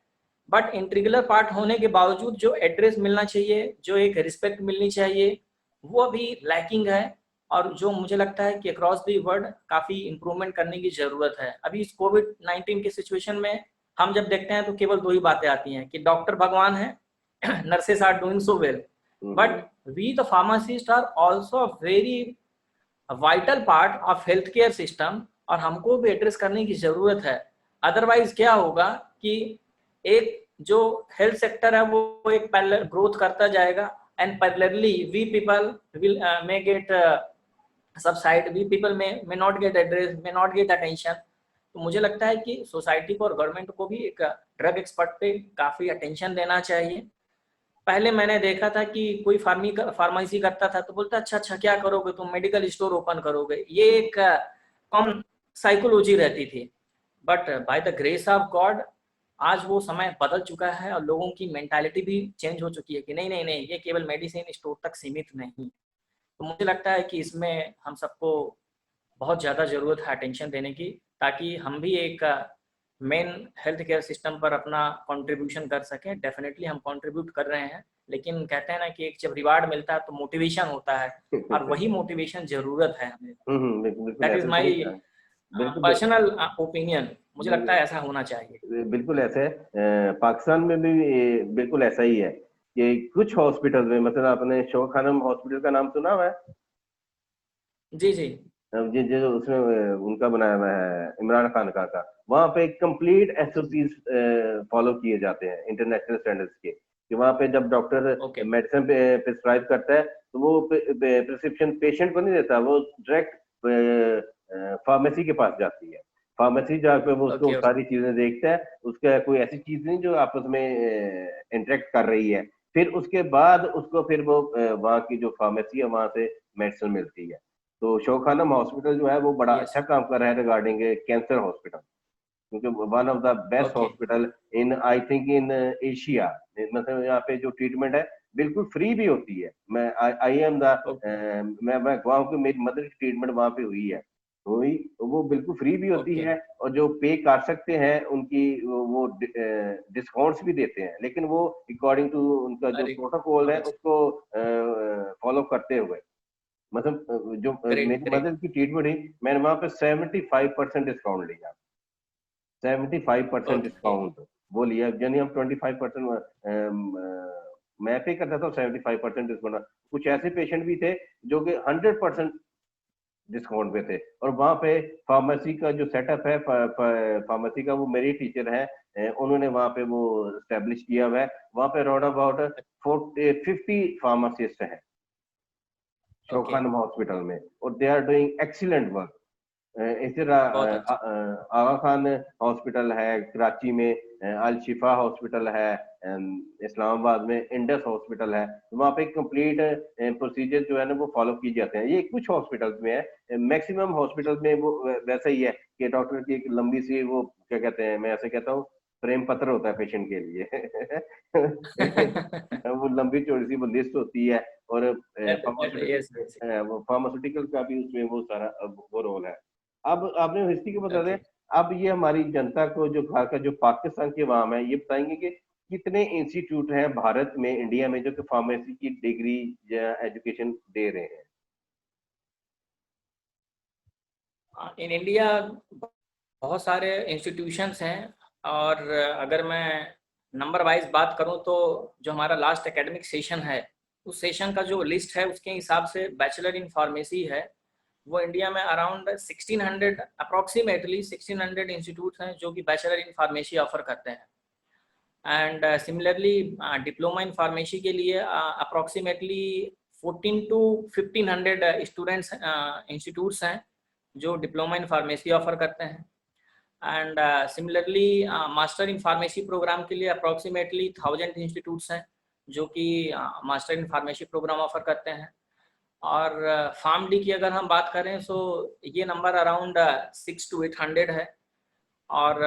बट इंटीग्रल पार्ट होने के बावजूद जो एड्रेस मिलना चाहिए, जो एक रिस्पेक्ट मिलनी चाहिए, वो अभी लैकिंग है। और जो मुझे लगता है कि अक्रॉस दी वर्ल्ड काफ़ी इम्प्रूवमेंट करने की ज़रूरत है। अभी इस कोविड-19 के सिचुएशन में हम जब देखते हैं तो केवल दो ही बातें आती हैं कि डॉक्टर भगवान है, nurses are doing so well, but we the pharmacist are also very vital part of health care system, और हमको भी एड्रेस करने की ज़रूरत है। अदरवाइज क्या होगा कि एक जो हेल्थ सेक्टर है वो एक पैरेलल ग्रोथ करता जाएगा, and parallelly we people will may get subside भी people may not get address, may not get attention. तो मुझे लगता है कि सोसाइटी को और गवर्नमेंट को भी एक ड्रग एक्सपर्ट पे काफ़ी अटेंशन देना चाहिए। पहले मैंने देखा था कि कोई फार्मेसी करता था तो बोलता अच्छा अच्छा क्या करोगे तुम, मेडिकल स्टोर ओपन करोगे, ये एक कॉमन साइकोलॉजी रहती थी। But by the grace of God आज वो समय बदल चुका है और लोगों की मेंटालिटी भी चेंज हो चुकी है कि नहीं नहीं नहीं, ये केवल मेडिसिन स्टोर तक सीमित नहीं। तो मुझे लगता है कि इसमें हम सबको बहुत ज़्यादा ज़रूरत है अटेंशन देने की, ताकि हम भी एक मेन हेल्थ केयर सिस्टम पर अपना कंट्रीब्यूशन कर सकें। डेफिनेटली हम कंट्रीब्यूट कर रहे हैं, लेकिन कहते हैं ना कि एक जब रिवार्ड मिलता है तो मोटिवेशन होता है, और वही मोटिवेशन ज़रूरत है हमें। बिल्कुल बिल्कुल दैट इज़ ऐसा सही माई कहा। बिल्कुल पर्सनल ओपिनियन। मुझे लगता है ऐसा होना चाहिए। बिल्कुल ऐसा है। पाकिस्तान में भी बिल्कुल ऐसा ही है कि कुछ हॉस्पिटल में, मतलब आपने शोक खानम हॉस्पिटल का नाम सुना हुआ है? जी जी। जो उसमें उनका बनाया हुआ है इमरान खान का वहाँ पे कंप्लीट एसओपीज फॉलो किए जाते हैं इंटरनेशनल स्टैंडर्ड्स के, कि वहाँ पे जब डॉक्टर ओके। मेडिसिन प्रिस्क्राइब करता है तो वो प्रिस्क्रिप्शन पेशेंट को नहीं देता, वो डायरेक्ट फार्मेसी के पास जाती है। फार्मेसी जहाँ पे वो उसको ओके। सारी चीजें देखता है, उसका कोई ऐसी चीज नहीं जो आपस में इंटरेक्ट कर रही है, फिर उसके बाद उसको फिर वो वहाँ की जो फार्मेसी है वहां से मेडिसिन मिलती है। तो शोक खानम हॉस्पिटल जो है वो बड़ा यस। अच्छा काम कर रहा है रिगार्डिंग कैंसर हॉस्पिटल, क्योंकि one of the best okay. Hospital in, I think in Asia. मतलब यहाँ पे जो ट्रीटमेंट है बिल्कुल फ्री भी होती है। मैं आई एम द मैं गवाह हूँ कि मेरी मदर की ट्रीटमेंट वहाँ पे हुई है, हुई तो वो बिल्कुल फ्री भी होती ओके। है, और जो पे कर सकते हैं उनकी वो डिस्काउंट्स भी देते हैं, लेकिन वो अकॉर्डिंग टू उनका जो अरे प्रोटोकॉल है बहुत उसको फॉलो करते हुए। मतलब जो ग्रेट मेरी ग्रेट। मदर की ट्रीटमेंट हुई, मैंने वहां पे 75% डिस्काउंट लिया। 75% ओके। डिस्काउंट वो लिया, यानी हम 25% मैं पे करता था, 75% डिस्काउंट। कुछ ऐसे पेशेंट भी थे जो कि 100% डिस्काउंट पे थे। और वहाँ पे फार्मेसी का जो सेटअप है, फार्मेसी का, वो मेरी टीचर है, उन्होंने वहाँ पे वो स्टेब्लिश किया हुआ है। वहाँ पे अराउंड अबाउट 50 फार्मासिस्ट हैं शोक ओके। खानम हॉस्पिटल में, और they are doing excellent work. इसी तरह बहुत अच्छा। आगा खान हॉस्पिटल है कराची में, अल शिफा हॉस्पिटल है, इस्लामाबाद में इंडस हॉस्पिटल है, वहाँ पे कंप्लीट प्रोसीजर जो है ना वो फॉलो किए जाते हैं। ये कुछ हॉस्पिटल्स में है, मैक्सिमम हॉस्पिटल्स में वो वैसा ही है कि डॉक्टर की एक लंबी सी वो क्या कहते हैं, मैं ऐसे कहता हूँ, प्रेम पत्र होता है पेशेंट के लिए। वो लंबी चौड़ी सी वो लिस्ट होती है, और यस यस। फार्मास्यूटिकल का भी उसमें वो सारा वो रोल है। अब आपने हिस्ट्री को बता दें। ओके। अब ये हमारी जनता को, जो खासकर जो पाकिस्तान के अवाम है, ये बताएंगे कि कितने इंस्टीट्यूट हैं भारत में, इंडिया में, जो कि फार्मेसी की डिग्री या एजुकेशन दे रहे हैं? इन इंडिया बहुत सारे इंस्टीट्यूशंस हैं, और अगर मैं नंबर वाइज बात करूं तो जो हमारा लास्ट एकेडमिक सेशन है, उस सेशन का जो लिस्ट है उसके हिसाब से बैचलर इन फार्मेसी है वो इंडिया में अराउंड 1600, अप्रॉक्सीमेटली 1600 इंस्टीट्यूट हैं जो कि बैचलर इन फार्मेसी ऑफर करते हैं। And similarly diploma in pharmacy के लिए अप्रॉक्सीमेटली 14 टू 1500 स्टूडेंट्स इंस्टीट्यूट्स हैं जो डिप्लोमा इन फार्मेसी ऑफर करते हैं। And similarly master in pharmacy program के लिए अप्रॉक्सीमेटली 1000 इंस्टीट्यूट्स हैं जो कि master in pharmacy program offer करते हैं। और फार्म डी की अगर हम बात करें तो ये नंबर अराउंड 6 to 800 है। और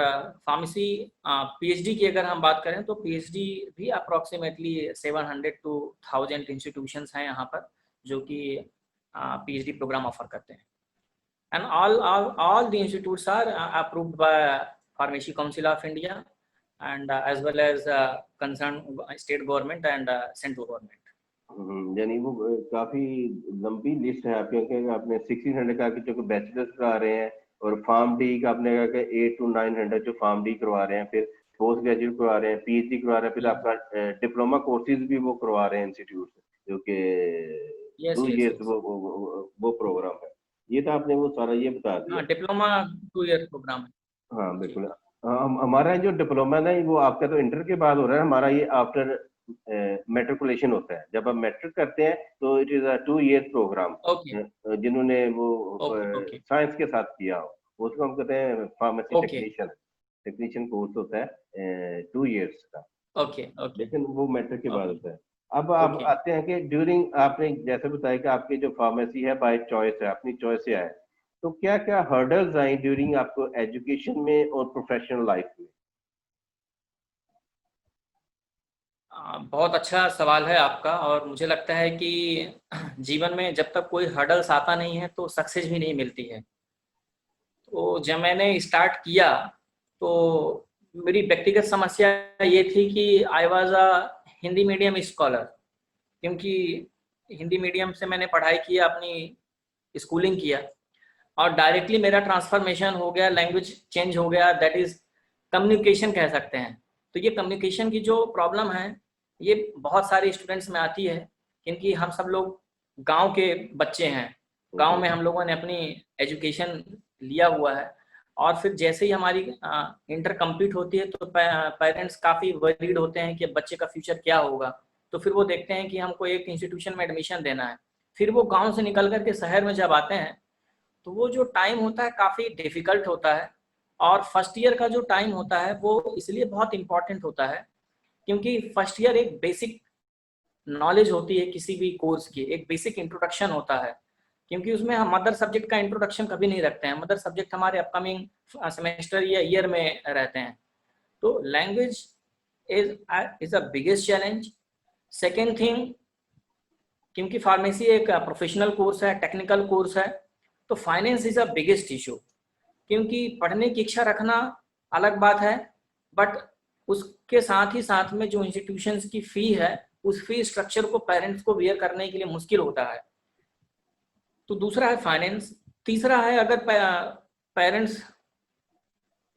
फार्मेसी पीएचडी की अगर हम बात करें तो पीएचडी भी अप्रॉक्सीमेटली 700 to 1000 इंस्टीट्यूशंस हैं यहाँ पर जो कि पीएचडी प्रोग्राम ऑफर करते हैं। And all the institutes are approved by Pharmacy Council of India and as well as concerned state government and central government. यानी वो काफी लंबी लिस्ट है आपके, क्योंकि आपने 1600 का जो बैचलर्स करा रहे हैं, और फार्म डी का आपने कहा कि 8 to 900 जो फार्म डी करवा रहे हैं, फिर पोस्ट ग्रेजुएट करवा रहे हैं, पीएचडी करवा रहे हैं, फिर आपका डिप्लोमा कोर्सेज भी वो करवा रहे हैं इंस्टीट्यूट, जो कि Yes, 2 years yes. वो प्रोग्राम है। ये तो आपने वो सारा ये बता दिया। डिप्लोमा 2 year प्रोग्राम है हाँ जी। बिल्कुल। हमारा जो डिप्लोमा है वो आपका तो इंटर के बाद हो रहा है, हमारा ये आफ्टर मेट्रिकुलेशन होता है। जब आप मैट्रिक करते हैं तो it is a 2 year program, okay जिन्होंने वो ओके ओके साइंस के साथ किया हो, उसको हम कहते हैं pharmacy okay technician. Technician course होता है 2 इयर्स का, ओके ओके लेकिन वो मैट्रिक के बाद ओके होता है। अब आप ओके आते हैं कि ड्यूरिंग, आपने जैसे बताया कि आपकी जो फार्मेसी है बाय चॉइस है, अपनी चॉइस से आए, तो क्या क्या हर्डल्स आई ड्यूरिंग आपको एजुकेशन में और प्रोफेशनल लाइफ में? बहुत अच्छा सवाल है आपका। और मुझे लगता है कि जीवन में जब तक कोई हर्डल्स आता नहीं है तो सक्सेस भी नहीं मिलती है। तो जब मैंने स्टार्ट किया तो मेरी व्यक्तिगत समस्या ये थी कि I was a Hindi medium scholar, क्योंकि हिंदी मीडियम से मैंने पढ़ाई किया, अपनी स्कूलिंग किया, और डायरेक्टली मेरा ट्रांसफॉर्मेशन हो गया, लैंग्वेज चेंज हो गया, दैट इज़ कम्युनिकेशन कह सकते हैं। तो ये कम्युनिकेशन की जो प्रॉब्लम है ये बहुत सारे स्टूडेंट्स में आती है, क्योंकि हम सब लोग गांव के बच्चे हैं। गांव में हम लोगों ने अपनी एजुकेशन लिया हुआ है, और फिर जैसे ही हमारी इंटर कंप्लीट होती है तो पेरेंट्स काफ़ी वरीड होते हैं कि बच्चे का फ्यूचर क्या होगा। तो फिर वो देखते हैं कि हमको एक इंस्टीट्यूशन में एडमिशन देना है। फिर वो गांव से निकल करके शहर में जब आते हैं तो वो जो टाइम होता है काफ़ी डिफ़िकल्ट होता है। और फर्स्ट ईयर का जो टाइम होता है वो इसलिए बहुत इम्पॉर्टेंट होता है, क्योंकि फर्स्ट ईयर एक बेसिक नॉलेज होती है किसी भी कोर्स की, एक बेसिक इंट्रोडक्शन होता है, क्योंकि उसमें हम मदर सब्जेक्ट का इंट्रोडक्शन कभी नहीं रखते हैं। मदर सब्जेक्ट हमारे अपकमिंग सेमेस्टर या ईयर में रहते हैं। तो language is a biggest challenge. Second thing, क्योंकि फार्मेसी एक प्रोफेशनल कोर्स है, टेक्निकल कोर्स है, तो finance is a biggest issue. क्योंकि पढ़ने की इच्छा रखना अलग बात है, बट उसके साथ ही साथ में जो इंस्टीट्यूशंस की फ़ी है उस फी स्ट्रक्चर को पेरेंट्स को बियर करने के लिए मुश्किल होता है। तो दूसरा है फाइनेंस। तीसरा है, अगर पेरेंट्स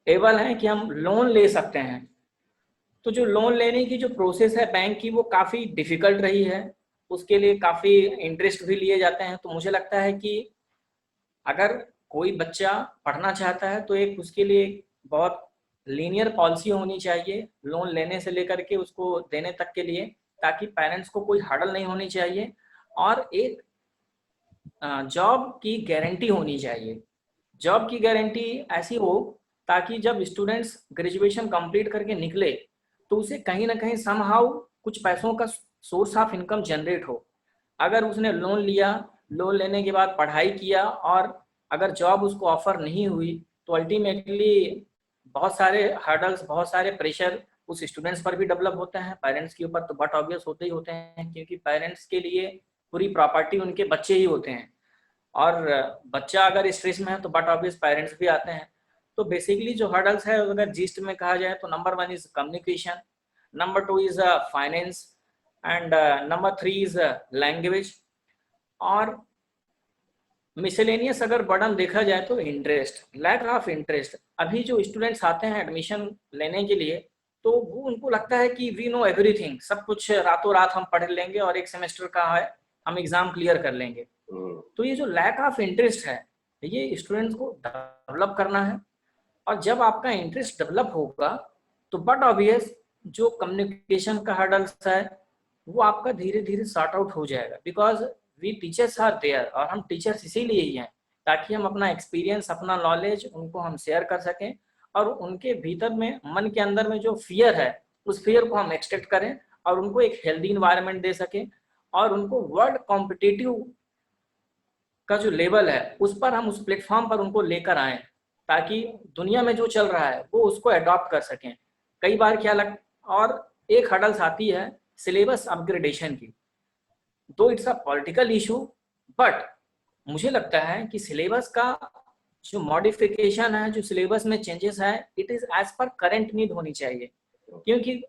एबल हैं कि हम लोन ले सकते हैं, तो जो लोन लेने की जो प्रोसेस है बैंक की वो काफ़ी डिफ़िकल्ट रही है। उसके लिए काफ़ी इंटरेस्ट भी लिए जाते हैं। तो मुझे लगता है कि अगर कोई बच्चा पढ़ना चाहता है तो एक उसके लिए बहुत लीनियर पॉलिसी होनी चाहिए, लोन लेने से लेकर के उसको देने तक के लिए, ताकि पेरेंट्स को कोई हर्डल नहीं होनी चाहिए। और एक जॉब की गारंटी होनी चाहिए। जॉब की गारंटी ऐसी हो ताकि जब स्टूडेंट्स ग्रेजुएशन कंप्लीट करके निकले तो उसे कहीं ना कहीं समहाउ कुछ पैसों का सोर्स ऑफ इनकम जनरेट हो। अगर उसने लोन लिया, लोन लेने के बाद पढ़ाई किया, और अगर जॉब उसको ऑफर नहीं हुई, तो अल्टीमेटली बहुत सारे हर्डल्स, बहुत सारे प्रेशर उस स्टूडेंट्स पर भी डेवलप होते हैं। पेरेंट्स के ऊपर तो बट ऑब्वियस होते ही होते हैं, क्योंकि पेरेंट्स के लिए पूरी प्रॉपर्टी उनके बच्चे ही होते हैं। और बच्चा अगर स्ट्रेस में है तो बट ऑब्वियस पेरेंट्स भी आते हैं। तो बेसिकली जो हर्डल्स है अगर जिस्ट में कहा जाए तो number 1 is communication, number 2 is finance, and number 3 is language, और मिसेलेनियस अगर बर्डन देखा जाए तो इंटरेस्ट, लैक ऑफ इंटरेस्ट। अभी जो स्टूडेंट्स आते हैं एडमिशन लेने के लिए तो वो उनको लगता है कि वी नो एवरीथिंग, सब कुछ रातों रात हम पढ़ लेंगे और एक सेमेस्टर का है हम एग्जाम क्लियर कर लेंगे। तो ये जो लैक ऑफ इंटरेस्ट है ये स्टूडेंट्स को डेवलप करना है। और जब आपका इंटरेस्ट डेवलप होगा तो बट ऑब्वियस जो कम्युनिकेशन का हर्डल्स है वो आपका धीरे धीरे सॉर्ट आउट हो जाएगा, because we teachers are there. और हम टीचर्स इसीलिए ही हैं ताकि हम अपना एक्सपीरियंस, अपना नॉलेज उनको हम शेयर कर सकें, और उनके भीतर में, मन के अंदर में जो फियर है उस फियर को हम एक्सट्रैक्ट करें और उनको एक हेल्दी इन्वायरमेंट दे सकें, और उनको वर्ल्ड कॉम्पिटिटिव का जो लेवल है उस पर हम, उस प्लेटफॉर्म पर उनको लेकर आए, ताकि दुनिया में जो चल रहा है वो उसको अडॉप्ट कर सकें। कई बार क्या लग, और एक हडल्स आती है सिलेबस अपग्रेडेशन की। दो it's a political issue, but मुझे लगता है कि सिलेबस का जो मॉडिफिकेशन है, जो सिलेबस में चेंजेस है, it is as per current need होनी चाहिए। क्योंकि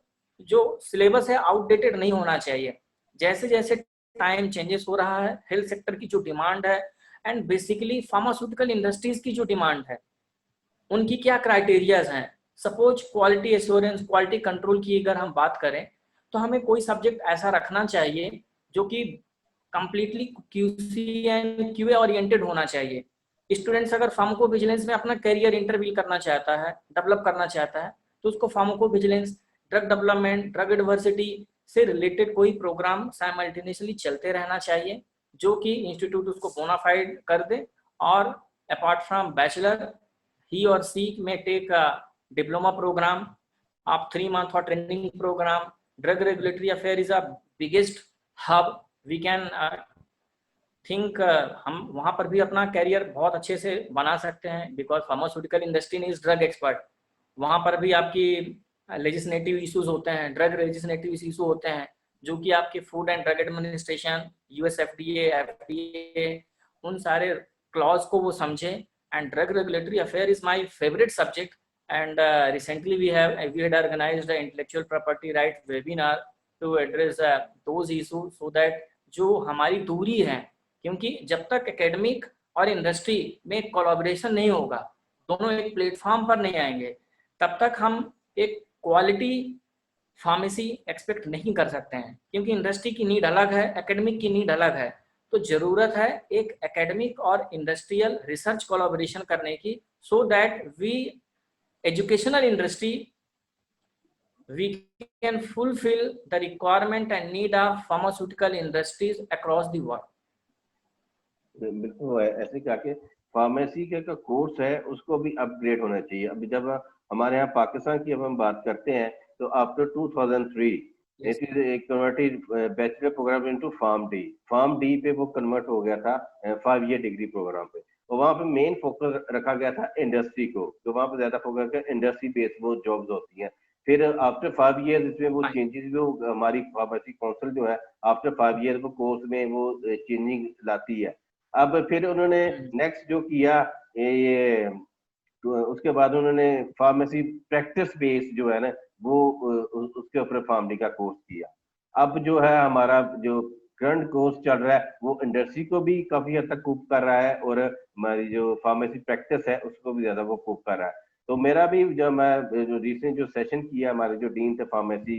जो सिलेबस है आउटडेटेड नहीं होना चाहिए। जैसे जैसे टाइम चेंजेस हो रहा है, हेल्थ सेक्टर की जो डिमांड है एंड बेसिकली फार्मास्यूटिकल इंडस्ट्रीज की जो डिमांड है, उनकी क्या क्राइटेरियाज हैं। Suppose quality assurance, quality control की अगर हम बात करें तो हमें कोई सब्जेक्ट ऐसा रखना चाहिए जो कि completely QC and QA oriented होना चाहिए। स्टूडेंट्स अगर फार्माको विजिलेंस में अपना करियर इंटरव्यू करना चाहता है, डेवलप करना चाहता है, तो उसको pharmaco vigilance, drug development, drug adversity, से रिलेटेड कोई प्रोग्राम साइमल्टेनियसली चलते रहना चाहिए, जो कि इंस्टीट्यूट उसको बोनाफाइड कर दे। और अपार्ट फ्रॉम बैचलर, ही और सी में tech diploma program of 3 month or training program. Drug regulatory affair is a biggest hub. We can think हम वहाँ पर भी अपना कैरियर बहुत अच्छे से बना सकते हैं, because pharmaceutical industry is drug expert. वहाँ पर भी आपकी लेजिस्लेटिव इश्यूज होते हैं, ड्रग लेजिस्लेटिव इशू होते हैं, जो कि आपके food and drug administration, US FDA, उन सारे क्लॉज को वो समझे। And drug regulatory affair is my favourite subject. And recently we had organized an intellectual property right webinar to address those issues, so that जो हमारी दूरी है, क्योंकि जब तक एकेडमिक और इंडस्ट्री में कोलैबोरेशन नहीं होगा, दोनों एक प्लेटफॉर्म पर नहीं आएंगे, तब तक हम एक क्वालिटी फार्मेसी एक्सपेक्ट नहीं कर सकते हैं। क्योंकि इंडस्ट्री की नीड अलग है, एकेडमिक की नीड अलग है। तो जरूरत है एक एकेडमिक और इंडस्ट्रियल रिसर्च कोलैबोरेशन करने की, so that we educational industry we can fulfill the requirement and need of pharmaceutical industries across the world. बिल्कुल ऐसे करके फार्मेसी का कोर्स है उसको भी अपग्रेड होना चाहिए। अभी जब हमारे यहाँ पाकिस्तान की अब हम बात करते हैं तो after 2003 it is converted bachelor programme into pharm D पे वो कन्वर्ट हो गया था 5 ईयर डिग्री प्रोग्राम पे। तो वहाँ पे मेन फोकस रखा गया था इंडस्ट्री को, तो वहाँ पे ज्यादा फोकस किया इंडस्ट्री बेस्ड वो जॉब्स होती हैं। फिर आफ्टर 5 ईयर इसमें वो चेंजेस जो हमारी फार्मेसी काउंसिल जो है आफ्टर 5 ईयर वो कोर्स में वो चेंजिंग लाती है। अब फिर उन्होंने नेक्स्ट जो किया ये तो उसके बाद उन्होंने फार्मेसी प्रैक्टिस बेस्ड जो है ना वो उसके ऊपर फार्मडी का कोर्स किया। अब जो है हमारा जो करंट कोर्स चल रहा है वो इंडस्ट्री को भी काफी हद तक कूप कर रहा है और हमारी जो फार्मेसी प्रैक्टिस है उसको भी ज्यादा वो कूप कर रहा है। तो मेरा भी जब मैं जो रिसेंट जो सेशन किया हमारे जो डीन थे फार्मेसी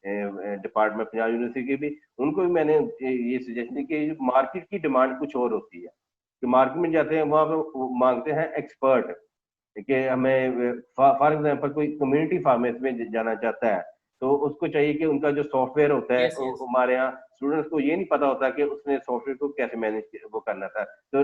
डिपार्टमेंट पंजाब यूनिवर्सिटी के भी, उनको भी मैंने ये सजेशन दी कि मार्केट की डिमांड कुछ और होती है कि मार्केट में जाते हैं वहां पे मांगते हैं एक्सपर्ट कि हमें फॉर एग्जांपल कोई कम्युनिटी फार्मेसी में जाना चाहता है तो उसको चाहिए कि उनका जो सॉफ्टवेयर होता है हमारे यहाँ स्टूडेंट्स को ये नहीं पता होता कि उसने सॉफ्टवेयर को कैसे मैनेज वो करना था। तो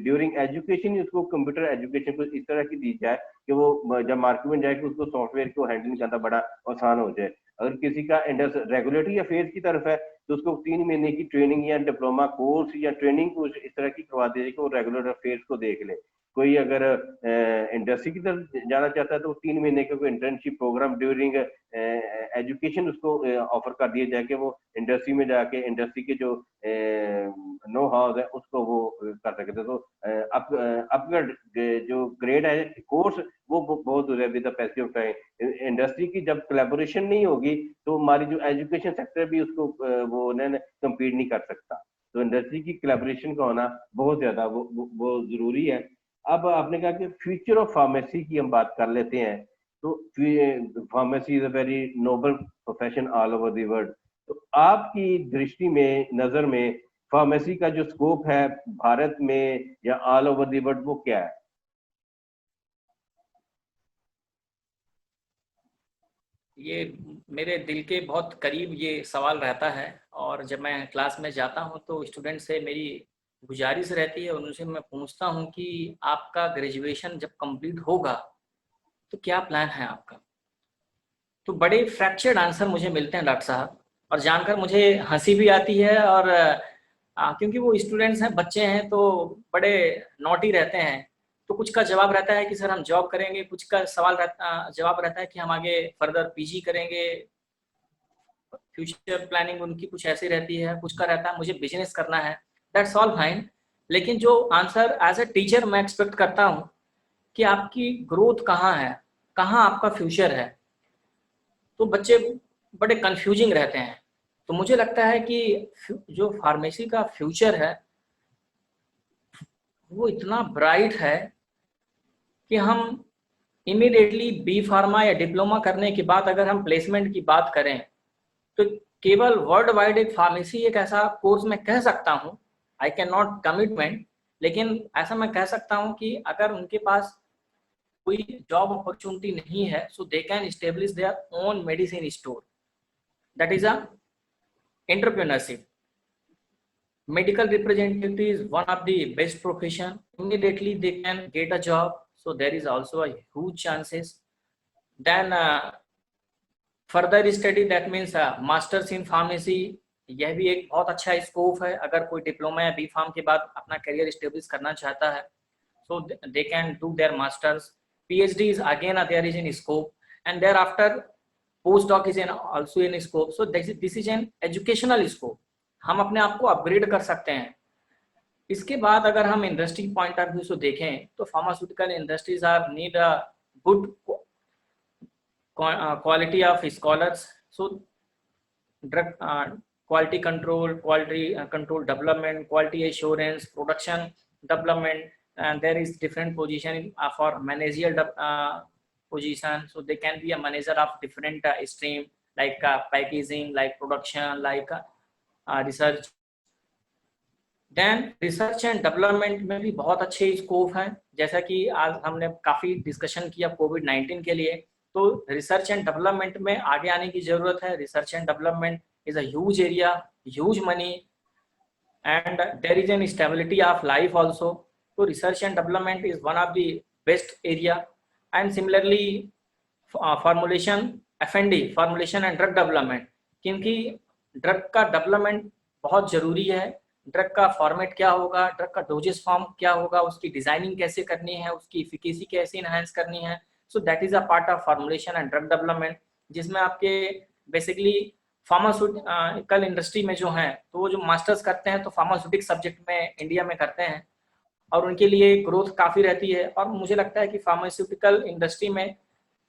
ड्यूरिंग एजुकेशन उसको कंप्यूटर एजुकेशन को इस तरह की दी जाए कि वो जब मार्केट में जाए कि उसको सॉफ्टवेयर को हैंडल करना बड़ा आसान हो जाए। अगर किसी का रेगुलेटरी अफेयर्स की तरफ है तो उसको 3 महीने की ट्रेनिंग या डिप्लोमा कोर्स या ट्रेनिंग कोर्स इस तरह की करवा दीजिए कि वो रेगुलर अफेयर्स को देख ले। कोई अगर इंडस्ट्री की तरफ जाना चाहता है तो 3 महीने का कोई इंटर्नशिप प्रोग्राम ड्यूरिंग एजुकेशन उसको ऑफर कर दिया जाए कि वो इंडस्ट्री में जाके इंडस्ट्री के जो नो हाउस है उसको वो कर सकते हैं। तो अपग्रेड जो ग्रेड है कोर्स वो बहुत with the passive time. Industry की जब कोलैबोरेशन नहीं होगी तो हमारी जो एजुकेशन सेक्टर भी उसको वो कम्पीट नहीं कर सकता। तो इंडस्ट्री की कोलैबोरेशन का होना बहुत ज्यादा वो जरूरी है। अब आपने कहा कि फ्यूचर ऑफ फार्मेसी की हम बात कर लेते हैं। तो pharmacy is a very noble profession all over the world. तो आपकी दृष्टि में नजर में फार्मेसी का जो स्कोप है भारत में या ऑल ओवर द वर्ल्ड वो क्या है? ये मेरे दिल के बहुत करीब ये सवाल रहता है, और जब मैं क्लास में जाता हूँ तो स्टूडेंट से मेरी गुजारिश रहती है, उनसे मैं पूछता हूँ कि आपका ग्रेजुएशन जब कंप्लीट होगा तो क्या प्लान है आपका। तो बड़े फ्रैक्चर्ड आंसर मुझे मिलते हैं डॉक्टर साहब, और जानकर मुझे हंसी भी आती है। और क्योंकि वो स्टूडेंट्स हैं, बच्चे हैं, तो बड़े नॉटी रहते हैं। तो कुछ का जवाब रहता है कि सर हम जॉब करेंगे, कुछ का जवाब रहता है कि हम आगे फर्दर पीजी करेंगे। फ्यूचर प्लानिंग उनकी कुछ ऐसी रहती है, कुछ का रहता है मुझे बिजनेस करना है। That's all fine. लेकिन जो आंसर एज ए टीचर मैं एक्सपेक्ट करता हूँ कि आपकी ग्रोथ कहाँ है, कहाँ आपका फ्यूचर है, तो बच्चे बड़े कंफ्यूजिंग रहते हैं। तो मुझे लगता है कि जो फार्मेसी का फ्यूचर है वो इतना ब्राइट है कि हम इमीडिएटली बी फार्मा या डिप्लोमा करने के बाद अगर हम प्लेसमेंट की बात करें तो केवल वर्ल्ड वाइड एक फार्मेसी एक ऐसा कोर्स मैं कह सकता हूँ, आई कैन नॉट कमिटमेंट, लेकिन ऐसा मैं कह सकता हूँ कि अगर उनके पास कोई जॉब अपॉर्चुनिटी नहीं है, so they can establish their own medicine store. That is a Entrepreneurship. Medical representative is one of the best profession. Immediately they can get a job, so there is also a huge chances. Then further study that means masters in pharmacy, यह भी एक बहुत अच्छा scope है अगर कोई diploma या B farm के बाद अपना करियर स्टेब्लिश करना चाहता है, so they can do their masters. PhD is again there is in scope, and thereafter postdoc is in also in scope. So this is an educational scope. हम अपने आप को अपग्रेड कर सकते हैं. इसके बाद अगर हम इंडस्ट्री पॉइंट ऑफ व्यू से देखें तो pharmaceutical industries are need a good quality of scholars. So drug quality control, quality control development, quality assurance, production development, and there is different position for managerial position. So they can be a manager of different stream like packaging, like production, like research. Then research and development में भी बहुत अच्छे scope हैं, जैसा कि आज हमने काफ़ी डिस्कशन किया कोविड-19 के लिए, तो रिसर्च एंड डेवलपमेंट में आगे आने की ज़रूरत है. Research and development is a huge area, huge money, and there is an stability of life also. तो research and development is one of the best area. And similarly formulation, F&D, formulation and drug development, क्योंकि drug का development बहुत ज़रूरी है. Drug का format क्या होगा, drug का डोजेस फॉर्म क्या होगा, उसकी डिजाइनिंग कैसे करनी है, उसकी इफिकेसी कैसे इनहांस करनी है. So that is a part of formulation and drug development, जिसमें आपके बेसिकली फार्मास्यूटिकल इंडस्ट्री में जो हैं तो वो जो मास्टर्स करते हैं तो फार्मास्यूटिक सब्जेक्ट में इंडिया में करते हैं और उनके लिए ग्रोथ काफ़ी रहती है. और मुझे लगता है कि फार्मास्यूटिकल इंडस्ट्री में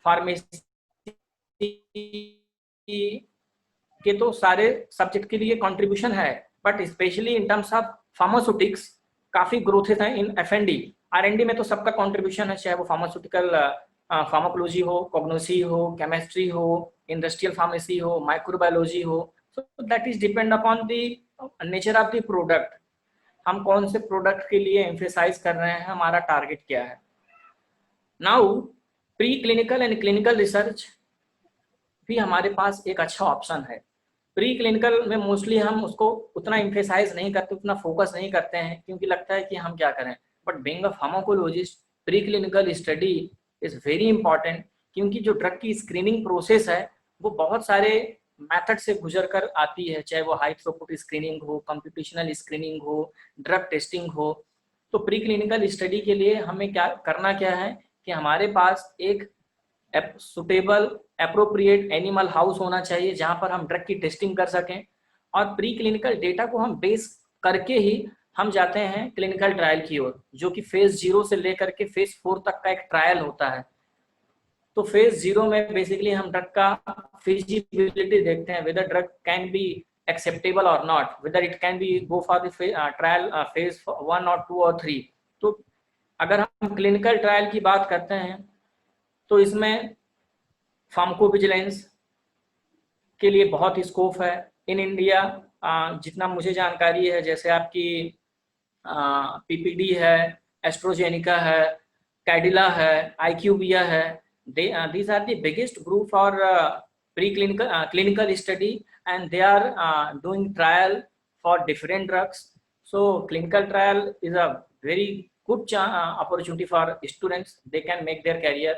फार्मेसी के तो सारे सब्जेक्ट के लिए कंट्रीब्यूशन है, but specially in terms of pharmaceutics काफ़ी ग्रोथ है इन F&D. R&D में तो सबका कंट्रीब्यूशन है, चाहे वो फार्मास्यूटिकल फार्माकोलॉजी हो, कॉग्नोसी हो, केमिस्ट्री हो, इंडस्ट्रियल फार्मेसी हो, माइक्रोबायोलॉजी हो. सो that is depend upon the nature of the product. हम कौन से प्रोडक्ट के लिए एम्फेसाइज कर रहे हैं, हमारा टारगेट क्या है. Now pre clinical and clinical research भी हमारे पास एक अच्छा ऑप्शन है. प्री क्लिनिकल में मोस्टली हम उसको उतना एम्फेसाइज नहीं करते, उतना फोकस नहीं करते हैं, क्योंकि लगता है कि हम क्या करें. But being a pharmacologist, pre clinical study is very important, क्योंकि जो ड्रग की स्क्रीनिंग प्रोसेस है वो बहुत सारे मेथड से गुजर कर आती है, चाहे वो हाई थ्रूपुट स्क्रीनिंग हो, कंप्यूटेशनल स्क्रीनिंग हो, ड्रग टेस्टिंग हो. तो प्री क्लिनिकल स्टडी के लिए हमें क्या करना क्या है कि हमारे पास एक सुटेबल एप्रोप्रिएट एनिमल हाउस होना चाहिए जहां पर हम ड्रग की टेस्टिंग कर सकें, और प्री क्लिनिकल डेटा को हम बेस करके ही हम जाते हैं क्लिनिकल ट्रायल की ओर, जो कि फेज 0 से लेकर के फेज 4 तक का एक ट्रायल होता है. तो फेज 0 में बेसिकली हम ड्रग का फिजिबिलिटी देखते हैं, whether drug can be acceptable और not, whether it can be go for the trial phase 1 और 2 और 3. तो अगर हम क्लिनिकल ट्रायल की बात करते हैं तो इसमें फार्माकोविजिलेंस के लिए बहुत स्कोप है. इन इंडिया जितना मुझे जानकारी है, जैसे आपकी PPD है, एस्ट्रोजेनिका है, कैडिला है, IQVIA है, these are the biggest group for clinical study, and they are doing trial for different drugs. So clinical trial is a very good opportunity for students, they can make their career.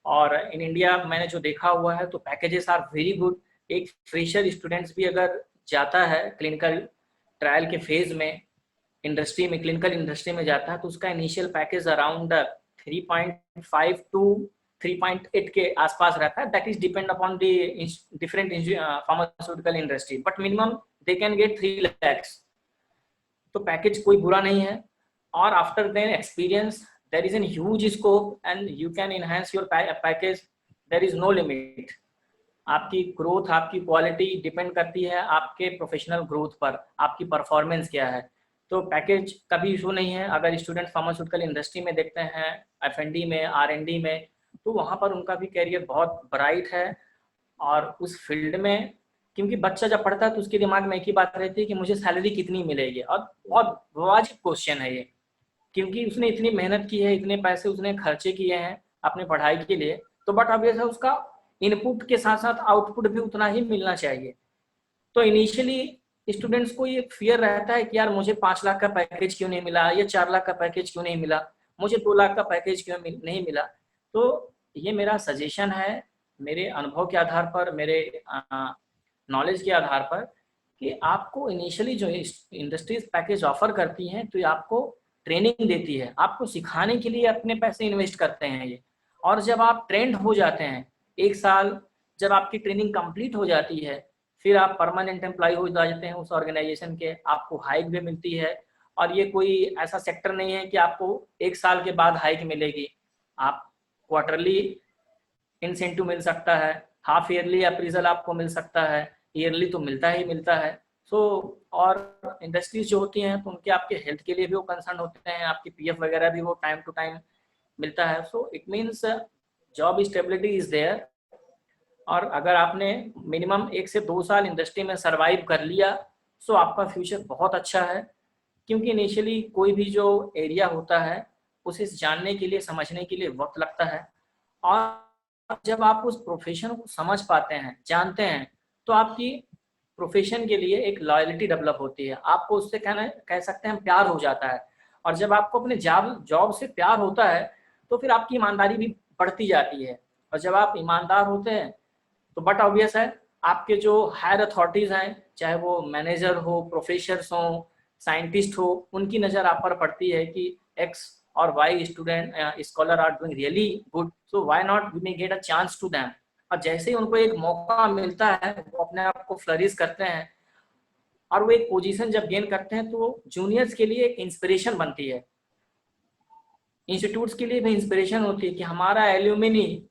और in India मैंने जो देखा हुआ है तो packages are very good. एक fresher students भी अगर जाता है क्लिनिकल ट्रायल के फेज में इंडस्ट्री में, क्लिनिकल इंडस्ट्री में जाता है, तो उसका इनिशियल पैकेज अराउंड 3.5 to 3.8 के आसपास रहता है. That is depend upon the different pharmaceutical industry, but minimum they can get 3 lakhs. तो पैकेज कोई बुरा नहीं है. और after then experience there is a huge scope and you can enhance your package. There is no limit. आपकी growth, आपकी quality depend करती है आपके प्रोफेशनल ग्रोथ पर, आपकी परफॉर्मेंस क्या है. तो पैकेज कभी इशू नहीं है. अगर स्टूडेंट फार्मास्यूटिकल इंडस्ट्री में देखते हैं, F&D में, R&D में, तो वहाँ पर उनका भी कैरियर बहुत ब्राइट है. और उस फील्ड में क्योंकि बच्चा जब पढ़ता है तो उसके दिमाग में एक ही बात रहती है कि मुझे सैलरी कितनी मिलेगी, और बहुत वाजिब क्वेश्चन है ये, क्योंकि उसने इतनी मेहनत की है, इतने पैसे उसने खर्चे किए हैं अपने पढ़ाई के लिए, तो बट अब ऐसा उसका इनपुट के साथ साथ आउटपुट भी उतना ही मिलना चाहिए. तो इनिशियली स्टूडेंट्स को ये फियर रहता है कि यार मुझे 5 लाख का पैकेज क्यों नहीं मिला, या 4 लाख का पैकेज क्यों नहीं मिला, मुझे 2 लाख का पैकेज क्यों नहीं मिला। तो ये मेरा सजेशन है, मेरे अनुभव के आधार पर, मेरे नॉलेज के आधार पर, कि आपको इनिशियली जो इंडस्ट्रीज पैकेज ऑफर करती हैं तो ये आपको ट्रेनिंग देती है, आपको सिखाने के लिए अपने पैसे इन्वेस्ट करते हैं ये। और जब आप ट्रेंड हो जाते हैं, 1 साल जब आपकी ट्रेनिंग कंप्लीट हो जाती है, फिर आप परमानेंट एम्प्लॉय हो जाते हैं उस ऑर्गेनाइजेशन के, आपको हाइक भी मिलती है। और ये कोई ऐसा सेक्टर नहीं है कि आपको 1 साल के बाद हाइक मिलेगी, आप क्वार्टरली इंसेंटिव मिल सकता है, हाफ ईयरली अप्रीजल आपको मिल सकता है, ईयरली तो मिलता ही मिलता है। सो और इंडस्ट्रीज जो होती हैं तो उनके आपके हेल्थ के लिए भी वो कंसर्न होते हैं, आपकी पीएफ वगैरह भी वो टाइम टू टाइम मिलता है। So it means job stability is there. और अगर आपने मिनिमम 1 से 2 साल इंडस्ट्री में सरवाइव कर लिया, सो आपका फ्यूचर बहुत अच्छा है। क्योंकि इनिशियली कोई भी जो एरिया होता है उसे जानने के लिए, समझने के लिए वक्त लगता है। और जब आप उस प्रोफेशन को समझ पाते हैं, जानते हैं, तो आपकी प्रोफेशन के लिए एक लॉयल्टी डेवलप होती है, आपको उससे कह सकते हैं प्यार हो जाता है। और जब आपको अपने जॉब से प्यार होता है तो फिर आपकी ईमानदारी भी बढ़ती जाती है। और जब आप ईमानदार होते हैं तो बट ऑब्वियस है, आपके जो हायर अथॉरिटीज़ हैं, चाहे वो मैनेजर हो, प्रोफेसर्स हो, साइंटिस्ट हो, उनकी नज़र आप पर पड़ती है कि एक्स और Y student scholar are doing really good, so why not we may get a chance to them. और जैसे ही उनको एक मौका मिलता है वो अपने आप को फ्लरिश करते हैं, और वो एक पोजीशन जब गेन करते हैं तो जूनियर्स के लिए एक इंस्पिरेशन बनती है, इंस्टीट्यूट्स के लिए भी इंस्पिरेशन होती है कि हमारा एल्यूमिनी